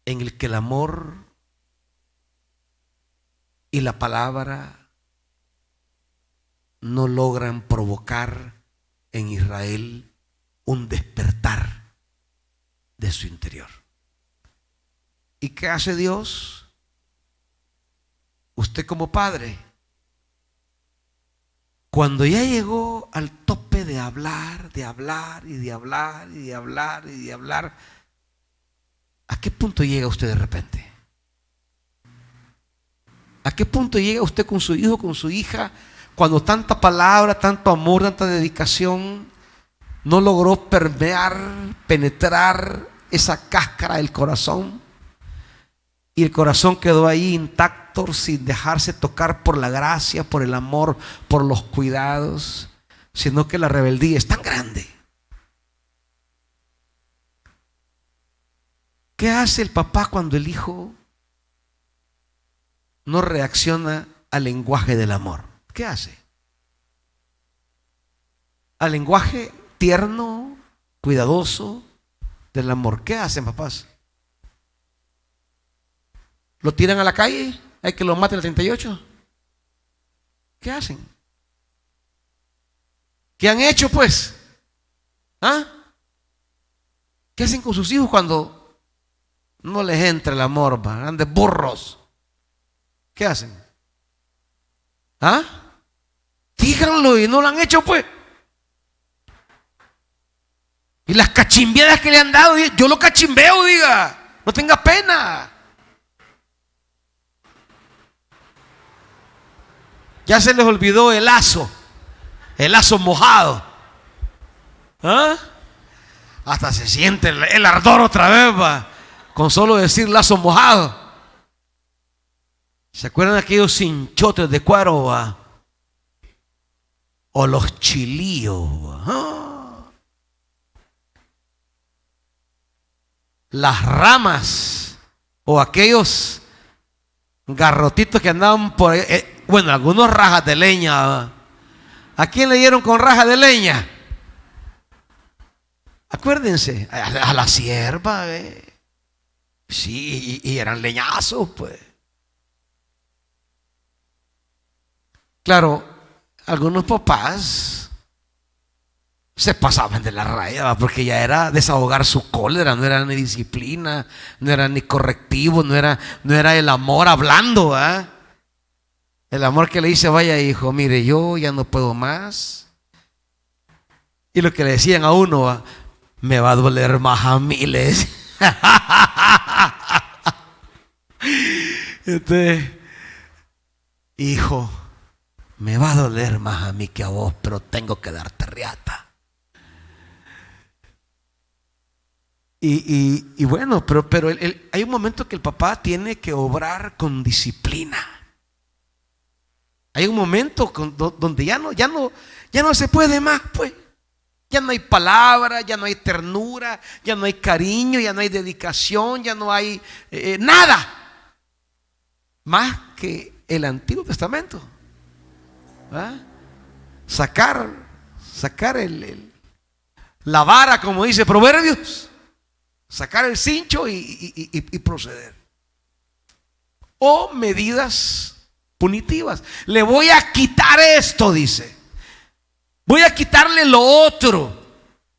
en el que el amor y la palabra no logran provocar en Israel un despertar de su interior. ¿Y qué hace Dios? Usted como padre, cuando ya llegó al tope de hablar, de hablar y de hablar y de hablar y de hablar, ¿a qué punto llega usted de repente? ¿A qué punto llega usted con su hijo, con su hija, cuando tanta palabra, tanto amor, tanta dedicación no logró permear, penetrar esa cáscara del corazón? Y el corazón quedó ahí intacto, sin dejarse tocar por la gracia, por el amor, por los cuidados, sino que la rebeldía es tan grande. ¿Qué hace el papá cuando el hijo no reacciona al lenguaje del amor? ¿Qué hace? Al lenguaje tierno, cuidadoso del amor. ¿Qué hacen, papás? ¿Lo tiran a la calle? ¿Hay que lo mate el 38? ¿Qué hacen? ¿Qué han hecho pues? ¿Ah? ¿Qué hacen con sus hijos cuando no les entra el amor? Van de burros. ¿Qué hacen? ¿Ah? Díganlo, y no lo han hecho pues. Y las cachimbeadas que le han dado, yo lo cachimbeo, diga. No tenga pena. Ya se les olvidó el lazo mojado. ¿Ah? Hasta se siente el ardor otra vez, va, con solo decir lazo mojado. ¿Se acuerdan de aquellos cinchotes de cuero, va? O los chilíos, va. ¿Ah? Las ramas o aquellos garrotitos que andaban por ahí. Bueno, algunos rajas de leña, ¿A quién le dieron con raja de leña? Acuérdense, a la sierva, sí, y eran leñazos, pues. Claro, algunos papás se pasaban de la raya, porque ya era desahogar su cólera, no era ni disciplina, no era ni correctivo, no era el amor hablando, ¿eh? El amor que le dice: vaya hijo, mire, yo ya no puedo más. Y lo que le decían a uno: me va a doler más a miles. Hijo, me va a doler más a mí que a vos, pero tengo que darte riata. Y bueno, pero hay un momento que el papá tiene que obrar con disciplina. Hay un momento donde ya no se puede más, pues. Ya no hay palabra, ya no hay ternura, ya no hay cariño, ya no hay dedicación, ya no hay nada más que el Antiguo Testamento. ¿Ah? Sacar la vara, como dice Proverbios, sacar el cincho y proceder. O medidas punitivas. Le voy a quitar esto, dice. Voy a quitarle lo otro.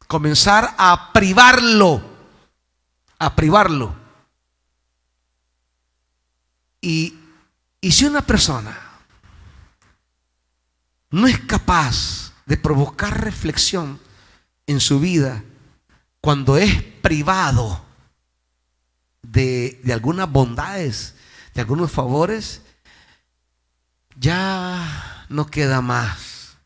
Comenzar a privarlo. A privarlo. Y si una persona no es capaz de provocar reflexión en su vida cuando es privado de algunas bondades, de algunos favores, ya no queda más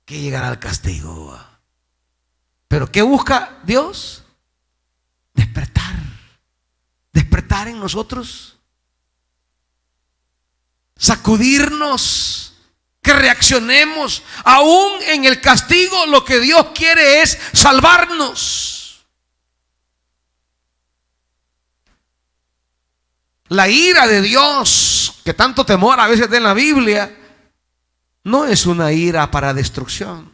que llegar al castigo. Pero ¿qué busca Dios? Despertar en nosotros, sacudirnos, que reaccionemos. Aún en el castigo, lo que Dios quiere es salvarnos. La ira de Dios, que tanto temor a veces da en la Biblia, no es una ira para destrucción.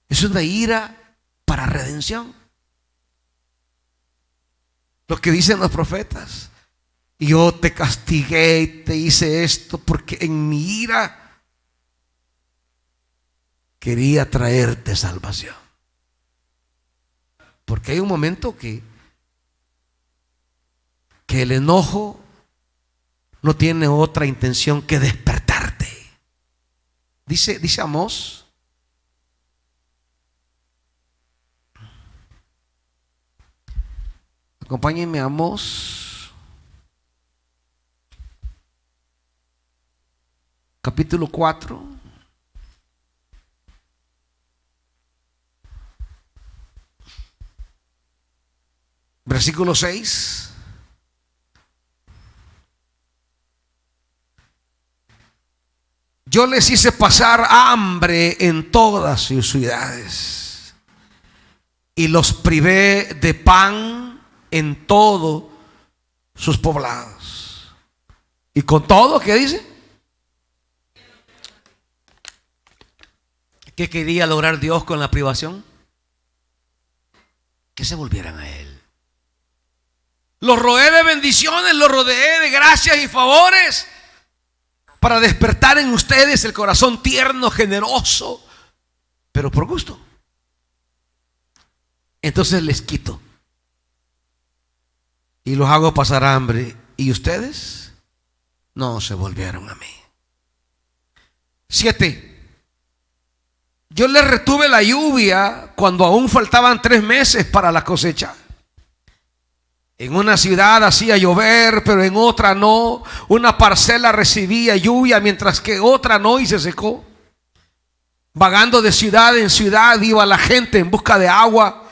Es una ira para redención. Lo que dicen los profetas: yo te castigué y te hice esto porque en mi ira quería traerte salvación. Porque hay un momento que el enojo no tiene otra intención que despertarte. Dice Amós, acompáñenme a Amós, capítulo 4. Versículo 6. Yo les hice pasar hambre en todas sus ciudades y los privé de pan en todos sus poblados. Y con todo, ¿qué dice? ¿Qué quería lograr Dios con la privación? Que se volvieran a Él. Los rodeé de bendiciones, los rodeé de gracias y favores para despertar en ustedes el corazón tierno, generoso, pero por gusto. Entonces les quito y los hago pasar hambre, y ustedes no se volvieron a mí. 7. Yo les retuve la lluvia cuando aún faltaban 3 meses para la cosecha. En una ciudad hacía llover, pero en otra no. Una parcela recibía lluvia, mientras que otra no, y se secó. Vagando de ciudad en ciudad iba la gente en busca de agua,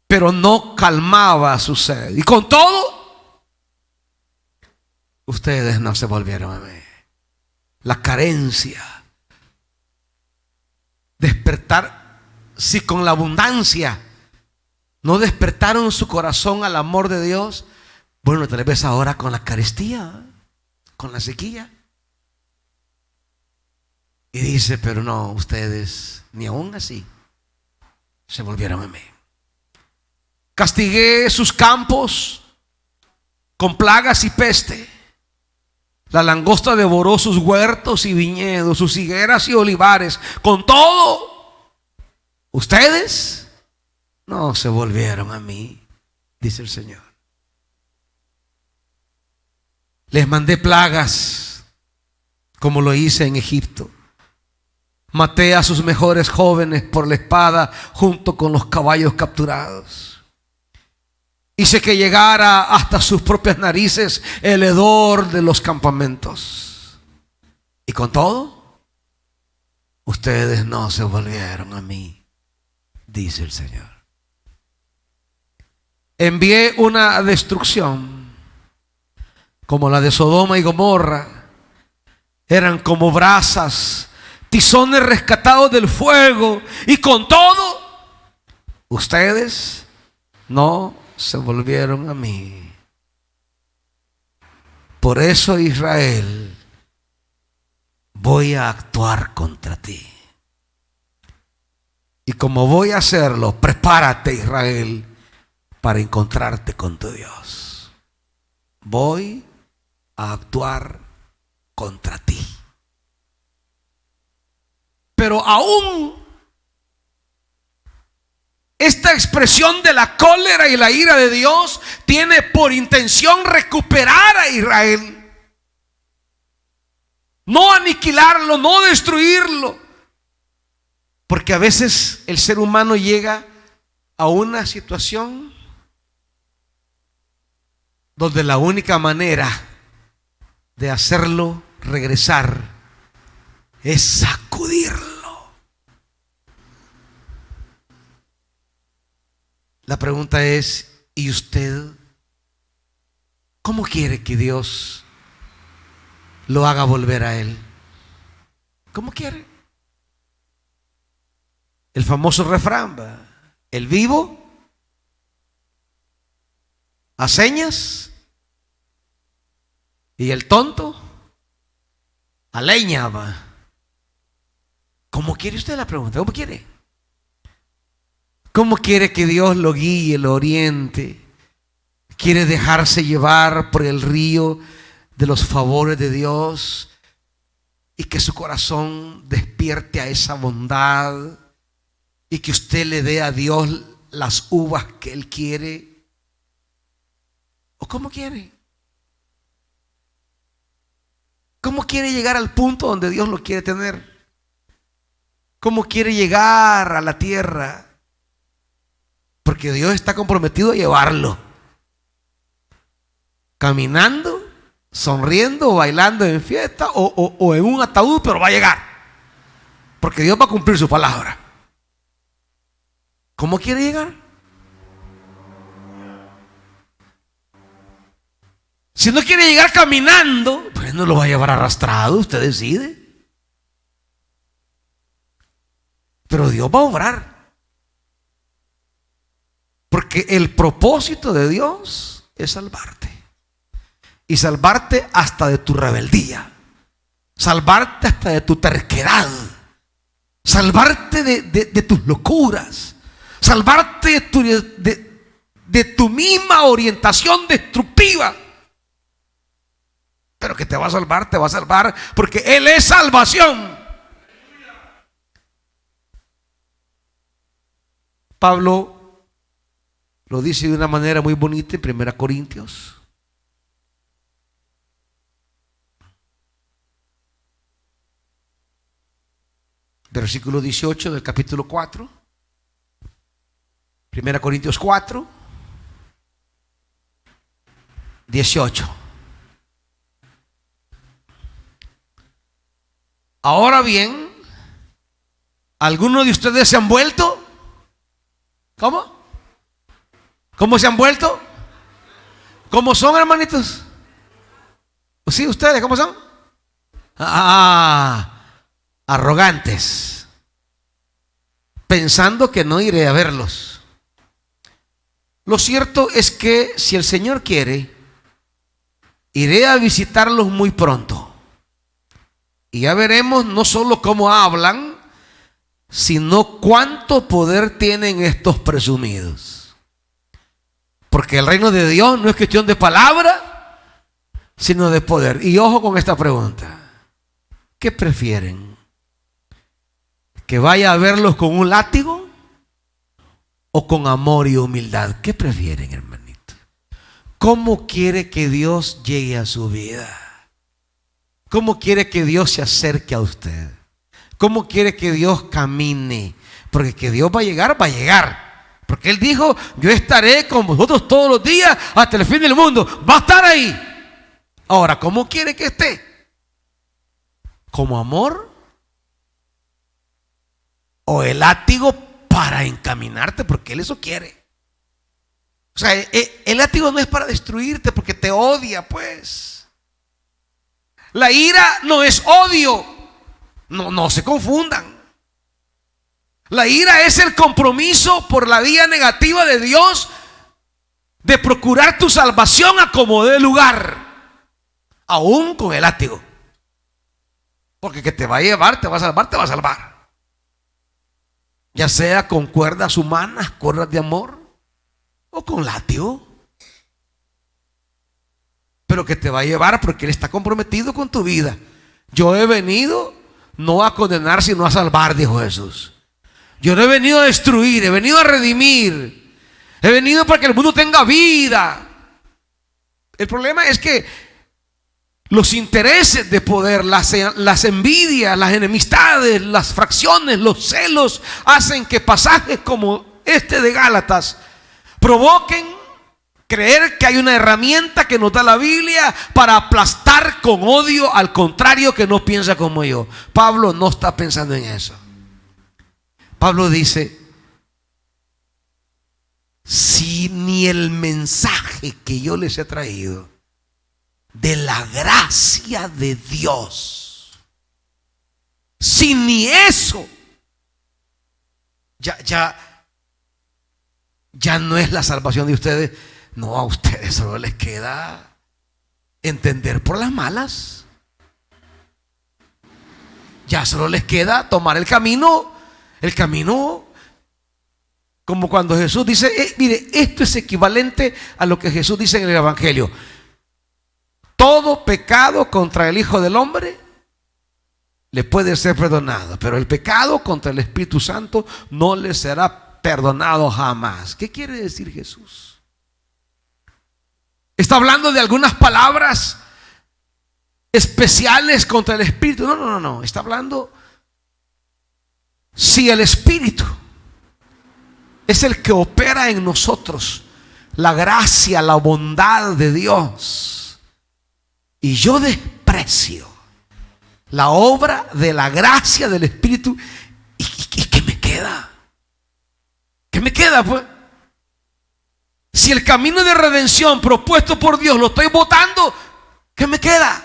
pero no calmaba su sed. Y con todo, ustedes no se volvieron a mí. La carencia. Despertar, si con la abundancia no despertaron su corazón al amor de Dios, bueno, tal vez ahora con la carestía, con la sequía. Y dice, pero no, ustedes ni aún así se volvieron a mí. Castigué sus campos con plagas y peste. La langosta devoró sus huertos y viñedos, sus higueras y olivares. Con todo, ustedes no se volvieron a mí, dice el Señor. Les mandé plagas como lo hice en Egipto. Maté a sus mejores jóvenes por la espada junto con los caballos capturados. Hice que llegara hasta sus propias narices el hedor de los campamentos. Y con todo, ustedes no se volvieron a mí, dice el Señor. Envié una destrucción como la de Sodoma y Gomorra. Eran como brasas, tizones rescatados del fuego. Y con todo, ustedes no se volvieron a mí. Por eso, Israel, voy a actuar contra ti. Y como voy a hacerlo, prepárate, Israel, para encontrarte con tu Dios. Voy a actuar contra ti. Pero aún esta expresión de la cólera y la ira de Dios tiene por intención recuperar a Israel. No aniquilarlo, no destruirlo. Porque a veces el ser humano llega a una situación donde la única manera de hacerlo regresar es sacudirlo. La pregunta es, ¿y usted cómo quiere que Dios lo haga volver a Él? ¿Cómo quiere? El famoso refrán, ¿va? El vivo a señas y el tonto a leña, ¿va? ¿Cómo quiere usted? La pregunta, ¿cómo quiere? ¿Cómo quiere que Dios lo guíe, lo oriente? ¿Quiere dejarse llevar por el río de los favores de Dios y que su corazón despierte a esa bondad y que usted le dé a Dios las uvas que Él quiere? ¿O cómo quiere? ¿Cómo quiere llegar al punto donde Dios lo quiere tener? ¿Cómo quiere llegar a la tierra? Porque Dios está comprometido a llevarlo. Caminando, sonriendo, bailando en fiesta o en un ataúd, pero va a llegar. Porque Dios va a cumplir su palabra. ¿Cómo quiere llegar? Si no quiere llegar caminando, pues no lo va a llevar arrastrado, usted decide. Pero Dios va a obrar. Porque el propósito de Dios es salvarte. Y salvarte hasta de tu rebeldía. Salvarte hasta de tu terquedad. Salvarte de tus locuras. Salvarte de tu misma orientación destructiva. Pero que te va a salvar porque Él es salvación. Pablo lo dice de una manera muy bonita en 1 Corintios. Versículo 18 del capítulo 4. 1 Corintios 4, 18. Ahora bien, ¿algunos de ustedes se han vuelto? ¿Cómo? ¿Cómo se han vuelto? ¿Cómo son, hermanitos? ¿Sí, ustedes cómo son? Arrogantes, pensando que no iré a verlos. Lo cierto es que si el Señor quiere, iré a visitarlos muy pronto. Y ya veremos no solo cómo hablan, sino cuánto poder tienen estos presumidos. Porque el reino de Dios no es cuestión de palabra, sino de poder. Y ojo con esta pregunta: ¿qué prefieren? ¿Que vaya a verlos con un látigo o con amor y humildad? ¿Qué prefieren, hermanito? ¿Cómo quiere que Dios llegue a su vida? ¿Cómo quiere que Dios se acerque a usted? ¿Cómo quiere que Dios camine? Porque que Dios va a llegar, va a llegar. Porque Él dijo: yo estaré con vosotros todos los días hasta el fin del mundo. Va a estar ahí. Ahora, ¿cómo quiere que esté? ¿Como amor? ¿O el látigo para encaminarte? Porque Él eso quiere. O sea, el látigo no es para destruirte porque te odia, pues. La ira no es odio. No se confundan. La ira es el compromiso por la vía negativa de Dios de procurar tu salvación a como dé lugar, aún con el látigo. Porque que te va a llevar, te va a salvar, te va a salvar. Ya sea con cuerdas humanas, cuerdas de amor, o con látigo. Pero que te va a llevar porque Él está comprometido con tu vida. Yo he venido no a condenar, sino a salvar, dijo Jesús. Yo no he venido a destruir, he venido a redimir. He venido para que el mundo tenga vida. El problema es que los intereses de poder, las envidias, las enemistades, las fracciones, los celos, hacen que pasajes como este de Gálatas provoquen creer que hay una herramienta que nos da la Biblia para aplastar con odio al contrario que no piensa como yo. Pablo no está pensando en eso. Pablo dice: si ni el mensaje que yo les he traído de la gracia de Dios, si ni eso, ya no es la salvación de ustedes. No, a ustedes solo les queda entender por las malas. Ya solo les queda tomar el camino como cuando Jesús dice, mire, esto es equivalente a lo que Jesús dice en el Evangelio: todo pecado contra el Hijo del Hombre le puede ser perdonado, pero el pecado contra el Espíritu Santo no le será perdonado jamás. ¿Qué quiere decir Jesús? ¿Está hablando de algunas palabras especiales contra el Espíritu? No. Está hablando, si el Espíritu es el que opera en nosotros, la gracia, la bondad de Dios, y yo desprecio la obra de la gracia del Espíritu, ¿y qué me queda? ¿Qué me queda, pues? Si el camino de redención propuesto por Dios lo estoy votando, ¿qué me queda?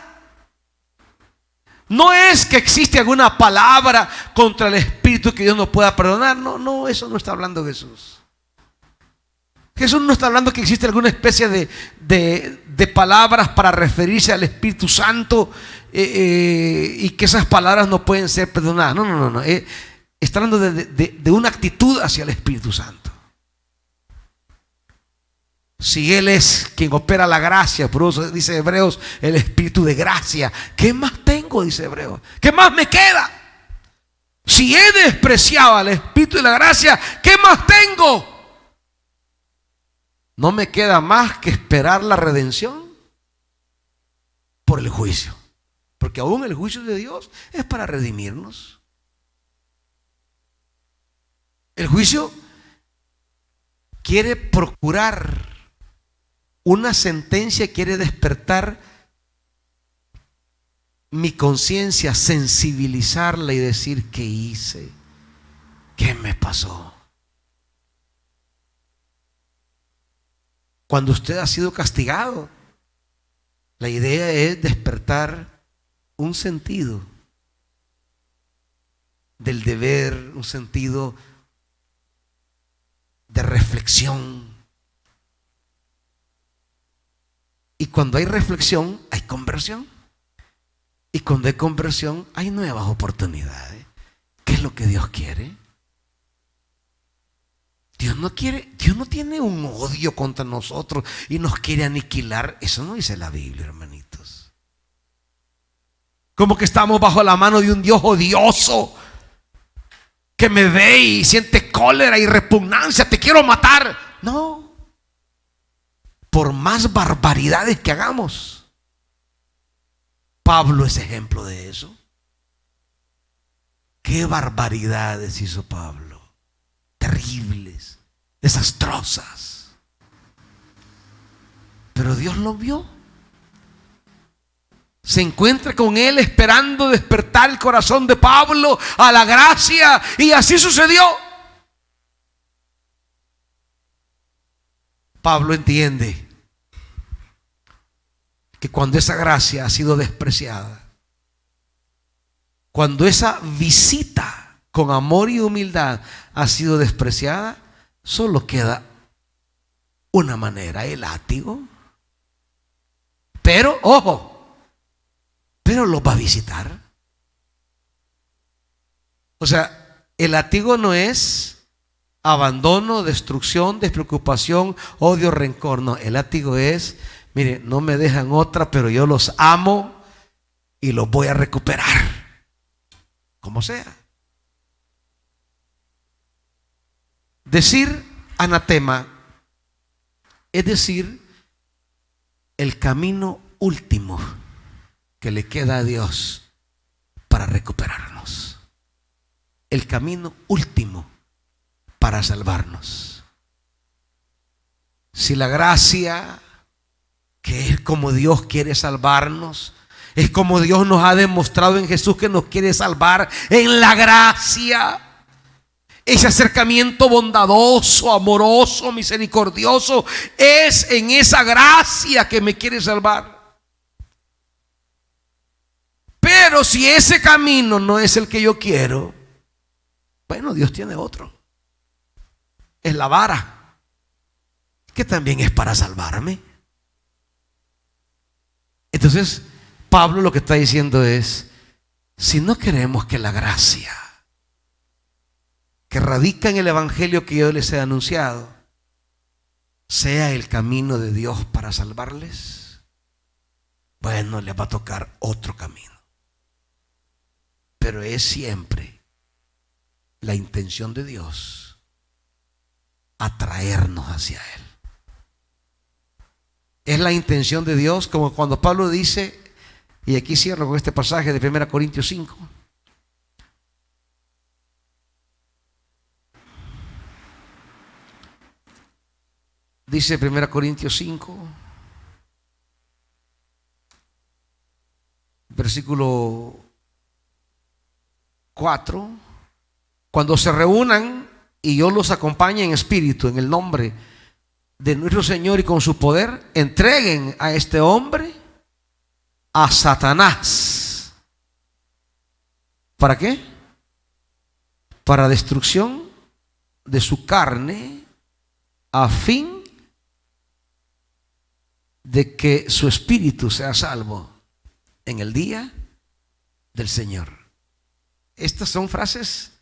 No es que existe alguna palabra contra el Espíritu que Dios no pueda perdonar. No, eso no está hablando Jesús. Jesús no está hablando que existe alguna especie de palabras para referirse al Espíritu Santo y que esas palabras no pueden ser perdonadas. No. Está hablando de una actitud hacia el Espíritu Santo. Si Él es quien opera la gracia, por eso dice Hebreos, el Espíritu de gracia, ¿qué más tengo? Dice Hebreos, ¿qué más me queda? Si he despreciado al Espíritu de la gracia, ¿qué más tengo? No me queda más que esperar la redención por el juicio, porque aún el juicio de Dios es para redimirnos. El juicio quiere procurar una sentencia, quiere despertar mi conciencia, sensibilizarla y decir: ¿qué hice? ¿Qué me pasó? Cuando usted ha sido castigado, la idea es despertar un sentido del deber, un sentido de reflexión. Y cuando hay reflexión, hay conversión. Y cuando hay conversión, hay nuevas oportunidades. ¿Qué es lo que Dios quiere? Dios no tiene un odio contra nosotros y nos quiere aniquilar. Eso no dice la Biblia, hermanitos. Como que estamos bajo la mano de un Dios odioso que me ve y siente cólera y repugnancia, te quiero matar. No. Por más barbaridades que hagamos, Pablo es ejemplo de eso. ¿Qué barbaridades hizo Pablo? Terribles, desastrosas. Pero Dios lo vio. Se encuentra con él esperando despertar el corazón de Pablo a la gracia, y así sucedió. Pablo entiende que cuando esa gracia ha sido despreciada, cuando esa visita con amor y humildad ha sido despreciada, solo queda una manera: el látigo. Pero, ojo, pero los va a visitar. O sea, el látigo no es abandono, destrucción, despreocupación, odio, rencor. No, el látigo es: mire, no me dejan otra, pero yo los amo y los voy a recuperar, como sea. Decir anatema es decir el camino último que le queda a Dios para recuperarnos. El camino último para salvarnos. Si la gracia, que es como Dios quiere salvarnos, es como Dios nos ha demostrado en Jesús que nos quiere salvar, en la gracia, ese acercamiento bondadoso, amoroso, misericordioso, es en esa gracia que me quiere salvar. Pero si ese camino no es el que yo quiero, bueno, Dios tiene otro. Es la vara, que también es para salvarme. Entonces, Pablo lo que está diciendo es: si no queremos que la gracia que radica en el evangelio que yo les he anunciado sea el camino de Dios para salvarles, bueno, les va a tocar otro camino. Pero es siempre la intención de Dios atraernos hacia Él. Es la intención de Dios, como cuando Pablo dice, y aquí cierro con este pasaje de 1 Corintios 5. Dice 1 Corintios 5, versículo 4: cuando se reúnan y yo los acompañe en espíritu, en el nombre de nuestro Señor y con su poder, entreguen a este hombre a Satanás. ¿Para qué? Para destrucción de su carne, a fin de que su espíritu sea salvo en el día del Señor. Estas son frases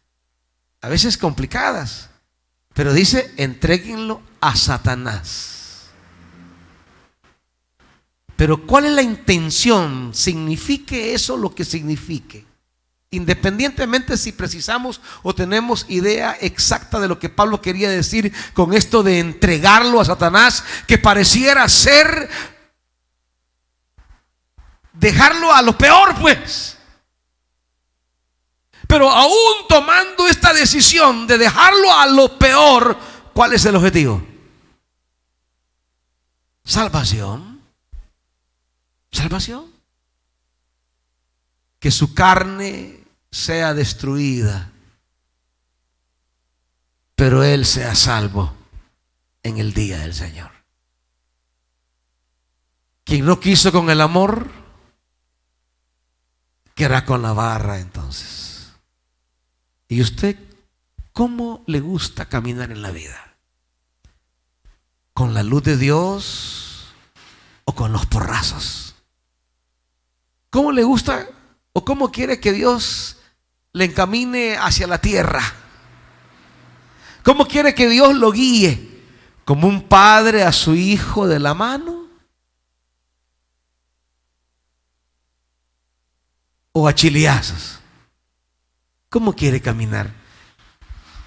a veces complicadas, pero dice: entréguenlo a Satanás. Pero ¿cuál es la intención? Signifique eso lo que signifique, independientemente si precisamos o tenemos idea exacta de lo que Pablo quería decir con esto de entregarlo a Satanás, que pareciera ser dejarlo a lo peor, pues. Pero aún tomando esta decisión de dejarlo a lo peor, ¿cuál es el objetivo? Salvación. Salvación. Que su carne sea destruida, pero él sea salvo en el día del Señor. Quien no quiso con el amor, querrá con la barra entonces. ¿Y usted cómo le gusta caminar en la vida? ¿Con la luz de Dios o con los porrazos? ¿Cómo le gusta ¿O cómo quiere que Dios le encamine hacia la tierra? ¿Cómo quiere que Dios lo guíe? ¿Como un padre a su hijo de la mano? ¿O a chiliazos? ¿Cómo quiere caminar?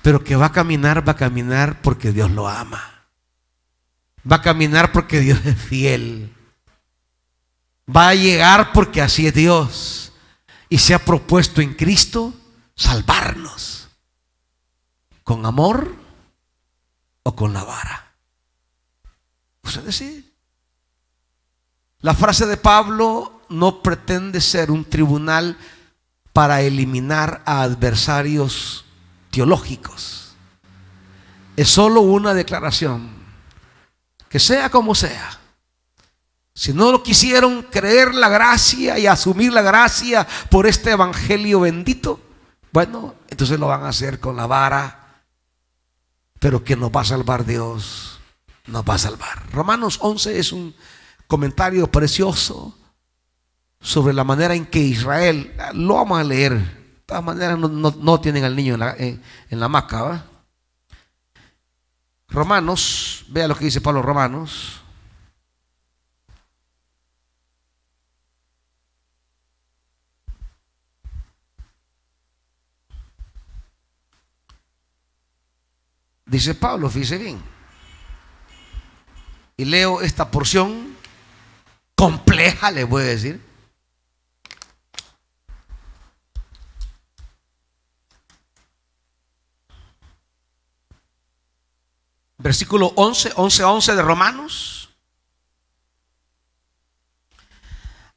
Pero que va a caminar porque Dios lo ama. Va a caminar porque Dios es fiel. Va a llegar porque así es Dios. Y se ha propuesto en Cristo salvarnos. ¿Con amor o con la vara? Usted decide. La frase de Pablo no pretende ser un tribunal para eliminar a adversarios teológicos. Es solo una declaración. Que sea como sea. Si no lo quisieron creer la gracia y asumir la gracia por este evangelio bendito, bueno, entonces lo van a hacer con la vara. Pero que nos va a salvar Dios, nos va a salvar. Romanos 11 es un comentario precioso sobre la manera en que Israel, lo vamos a leer. De todas maneras no tienen al niño en la hamaca, ¿va? Romanos, vea lo que dice Pablo, Romanos. Dice Pablo, fíjese bien. Y leo esta porción compleja, le voy a decir. Versículo 11 de Romanos.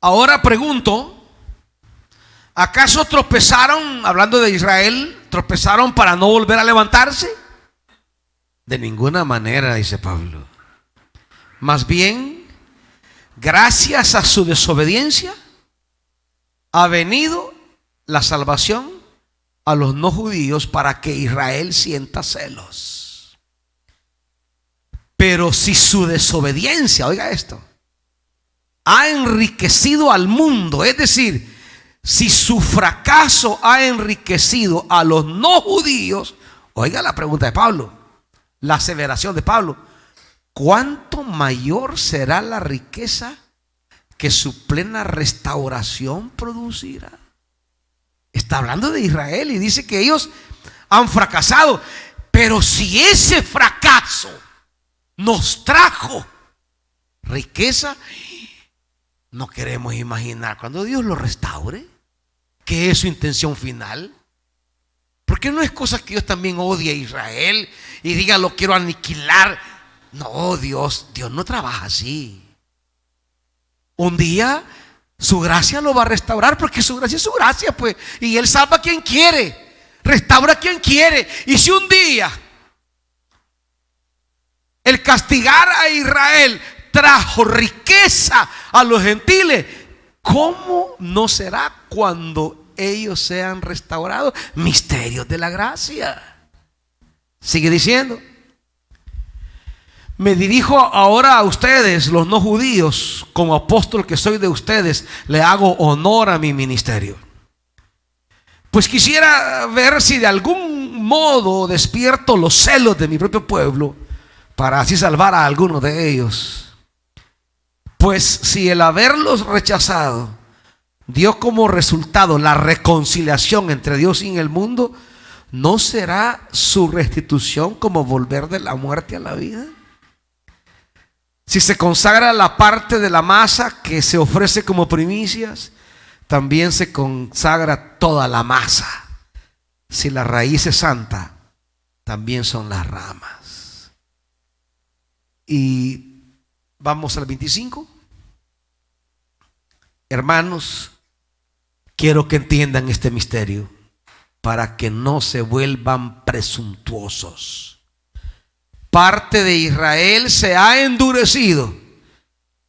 Ahora pregunto, ¿acaso tropezaron, hablando de Israel, tropezaron para no volver a levantarse? De ninguna manera, dice Pablo. Más bien, gracias a su desobediencia, ha venido la salvación a los no judíos para que Israel sienta celos. Pero si su desobediencia, oiga esto, ha enriquecido al mundo, es decir, si su fracaso ha enriquecido a los no judíos, oiga la pregunta de Pablo, la aseveración de Pablo, ¿cuánto mayor será la riqueza que su plena restauración producirá? Está hablando de Israel y dice que ellos han fracasado, pero si ese fracaso nos trajo riqueza, no queremos imaginar cuando Dios lo restaure, que es su intención final. Porque no es cosa que Dios también odie a Israel y diga lo quiero aniquilar. No, Dios no trabaja así. Un día su gracia lo va a restaurar, porque su gracia es su gracia, pues. Y Él salva a quien quiere, restaura a quien quiere. Y si un día el castigar a Israel trajo riqueza a los gentiles, ¿cómo no será cuando ellos sean restaurados? Misterios de la gracia. Sigue diciendo: me dirijo ahora a ustedes, los no judíos, como apóstol que soy de ustedes, le hago honor a mi ministerio. Pues quisiera ver si de algún modo despierto los celos de mi propio pueblo, para así salvar a algunos de ellos. Pues si el haberlos rechazado dio como resultado la reconciliación entre Dios y el mundo, ¿no será su restitución como volver de la muerte a la vida? Si se consagra la parte de la masa que se ofrece como primicias, también se consagra toda la masa. Si la raíz es santa, también son las ramas. Y vamos al 25. Hermanos, quiero que entiendan este misterio para que no se vuelvan presuntuosos. Parte de Israel se ha endurecido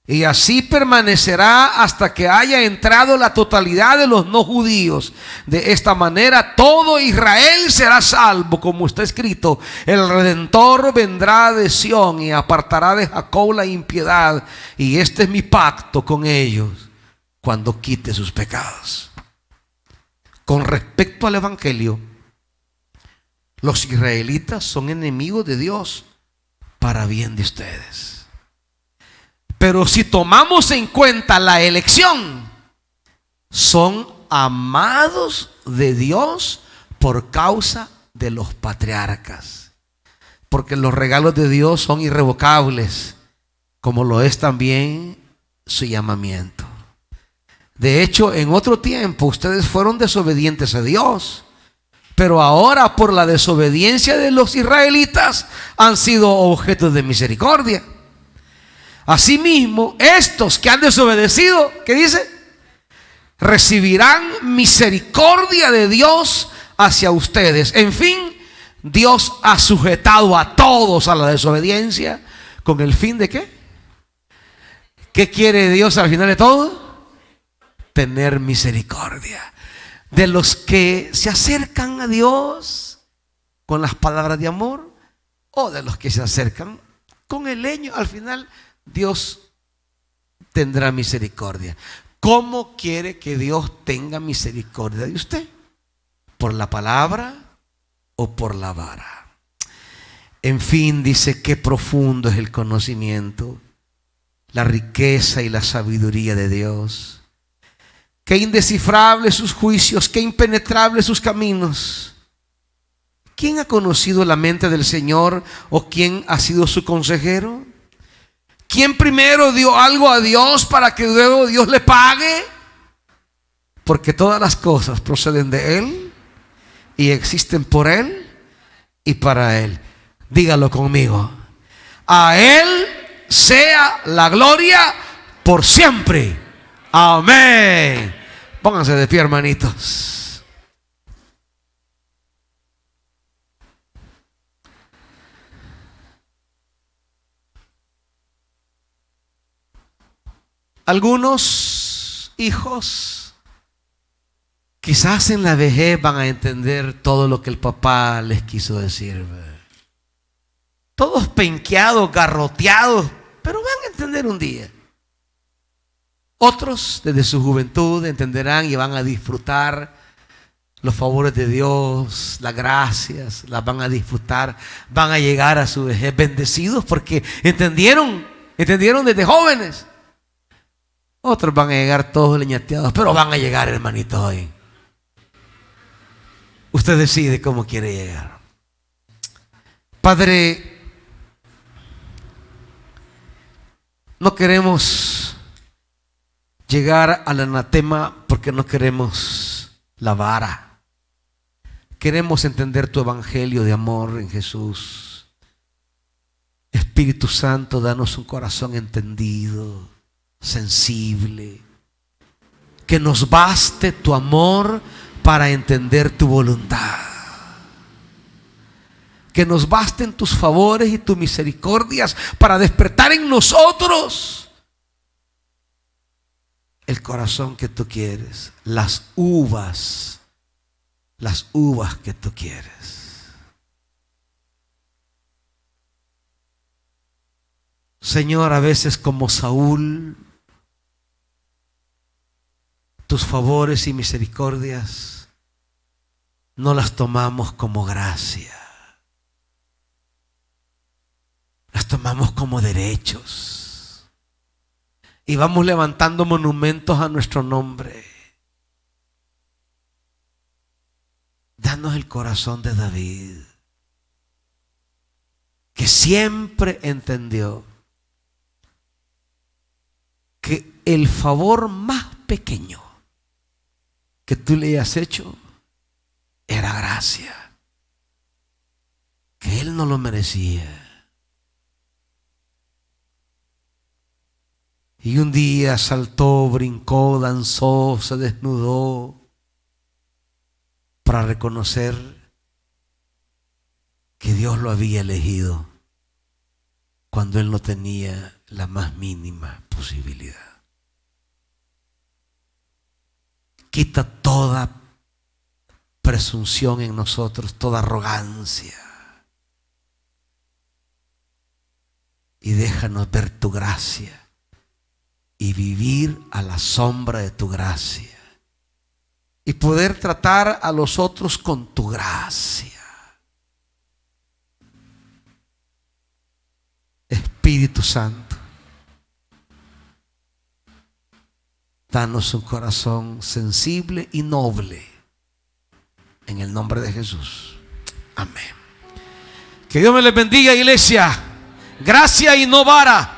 y así permanecerá hasta que haya entrado la totalidad de los no judíos. De esta manera todo Israel será salvo, como está escrito: el Redentor vendrá de Sión y apartará de Jacob la impiedad, y este es mi pacto con ellos cuando quite sus pecados. con respecto al evangelio, los israelitas son enemigos de Dios para bien de ustedes. Pero si tomamos en cuenta la elección, son amados de Dios por causa de los patriarcas. Porque los regalos de Dios son irrevocables, como lo es también su llamamiento. De hecho, en otro tiempo ustedes fueron desobedientes a Dios, pero ahora por la desobediencia de los israelitas han sido objetos de misericordia. Asimismo, estos que han desobedecido, ¿qué dice? Recibirán misericordia de Dios hacia ustedes. En fin, Dios ha sujetado a todos a la desobediencia con el fin de ¿qué? ¿Qué quiere Dios al final de todo? Tener misericordia de los que se acercan a Dios con las palabras de amor, o de los que se acercan con el leño. Al final Dios tendrá misericordia. ¿Cómo quiere que Dios tenga misericordia de usted? ¿Por la palabra o por la vara? En fin, dice, qué profundo es el conocimiento, la riqueza y la sabiduría de Dios. Qué indescifrables sus juicios, qué impenetrables sus caminos. ¿Quién ha conocido la mente del Señor, o quién ha sido su consejero? ¿Quién primero dio algo a Dios para que luego Dios le pague? Porque todas las cosas proceden de Él y existen por Él y para Él. Dígalo conmigo. A Él sea la gloria por siempre. Amén. Pónganse de pie, hermanitos. Algunos hijos quizás en la vejez van a entender todo lo que el papá les quiso decir. Todos penqueados, garroteados, pero van a entender un día. Otros desde su juventud entenderán y van a disfrutar los favores de Dios, las gracias, las van a disfrutar, van a llegar a su vejez bendecidos porque entendieron desde jóvenes. Otros van a llegar todos leñateados, pero van a llegar, hermanito, hoy. Usted decide cómo quiere llegar. Padre, no queremos llegar al anatema porque no queremos la vara. Queremos entender tu evangelio de amor en Jesús. Espíritu Santo, danos un corazón entendido, sensible, que nos baste tu amor para entender tu voluntad, que nos basten tus favores y tus misericordias para despertar en nosotros el corazón que tú quieres, las uvas que tú quieres. Señor, a veces como Saúl, tus favores y misericordias no las tomamos como gracia, las tomamos como derechos y vamos levantando monumentos a nuestro nombre. Danos el corazón de David, que siempre entendió que el favor más pequeño que tú le hayas hecho era gracia, que él no lo merecía. Y un día saltó, brincó, danzó, se desnudó para reconocer que Dios lo había elegido cuando él no tenía la más mínima posibilidad. Quita toda presunción en nosotros, toda arrogancia, y déjanos ver tu gracia y vivir a la sombra de tu gracia y poder tratar a los otros con tu gracia. Espíritu Santo, danos un corazón sensible y noble, en el nombre de Jesús. Amén. Que Dios me les bendiga, iglesia. Gracia y no vara.